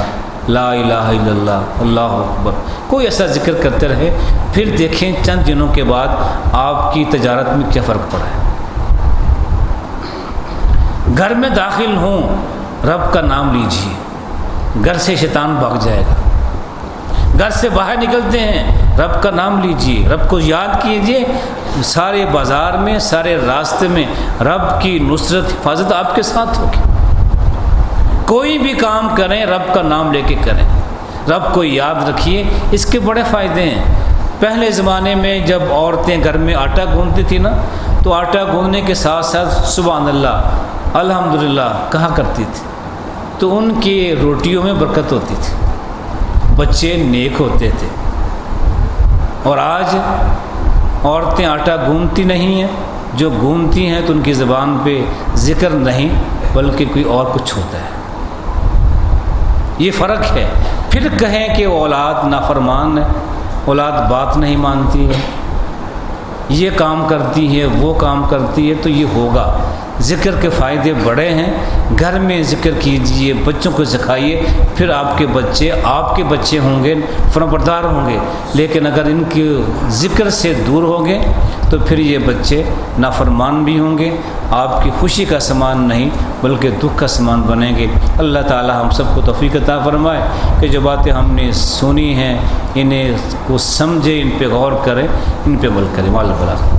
لا الہ الا اللہ، اللہ اکبر، کوئی ایسا ذکر کرتے رہے، پھر دیکھیں چند دنوں کے بعد آپ کی تجارت میں کیا فرق پڑا ہے۔ گھر میں داخل ہوں، رب کا نام لیجیے، گھر سے شیطان بھاگ جائے گا۔ گھر سے باہر نکلتے ہیں، رب کا نام لیجیے، رب کو یاد کیجیے، سارے بازار میں، سارے راستے میں رب کی نصرت، حفاظت آپ کے ساتھ ہوگی۔ کوئی بھی کام کریں رب کا نام لے کے کریں، رب کو یاد رکھیے، اس کے بڑے فائدے ہیں۔ پہلے زمانے میں جب عورتیں گھر میں آٹا گوندتی تھی نا، تو آٹا گوندنے کے ساتھ ساتھ سبحان اللہ، الحمدللہ کہا کرتی تھی، تو ان کی روٹیوں میں برکت ہوتی تھی، بچے نیک ہوتے تھے۔ اور آج عورتیں آٹا گوندتی نہیں ہیں، جو گوندتی ہیں تو ان کی زبان پہ ذکر نہیں بلکہ کوئی اور کچھ ہوتا ہے، یہ فرق ہے۔ پھر کہیں کہ اولاد نافرمان ہے، اولاد بات نہیں مانتی ہے، یہ کام کرتی ہے، وہ کام کرتی ہے، تو یہ ہوگا۔ ذکر کے فائدے بڑے ہیں، گھر میں ذکر کیجئے، بچوں کو سکھائیے، پھر آپ کے بچے ہوں گے، فرمانبردار ہوں گے۔ لیکن اگر ان کے ذکر سے دور ہوں گے تو پھر یہ بچے نافرمان بھی ہوں گے، آپ کی خوشی کا سامان نہیں بلکہ دکھ کا سامان بنیں گے۔ اللہ تعالی ہم سب کو توفیق عطا فرمائے کہ جو باتیں ہم نے سنی ہیں انہیں کو سمجھے، ان پہ غور کریں، ان پہ عمل کریں۔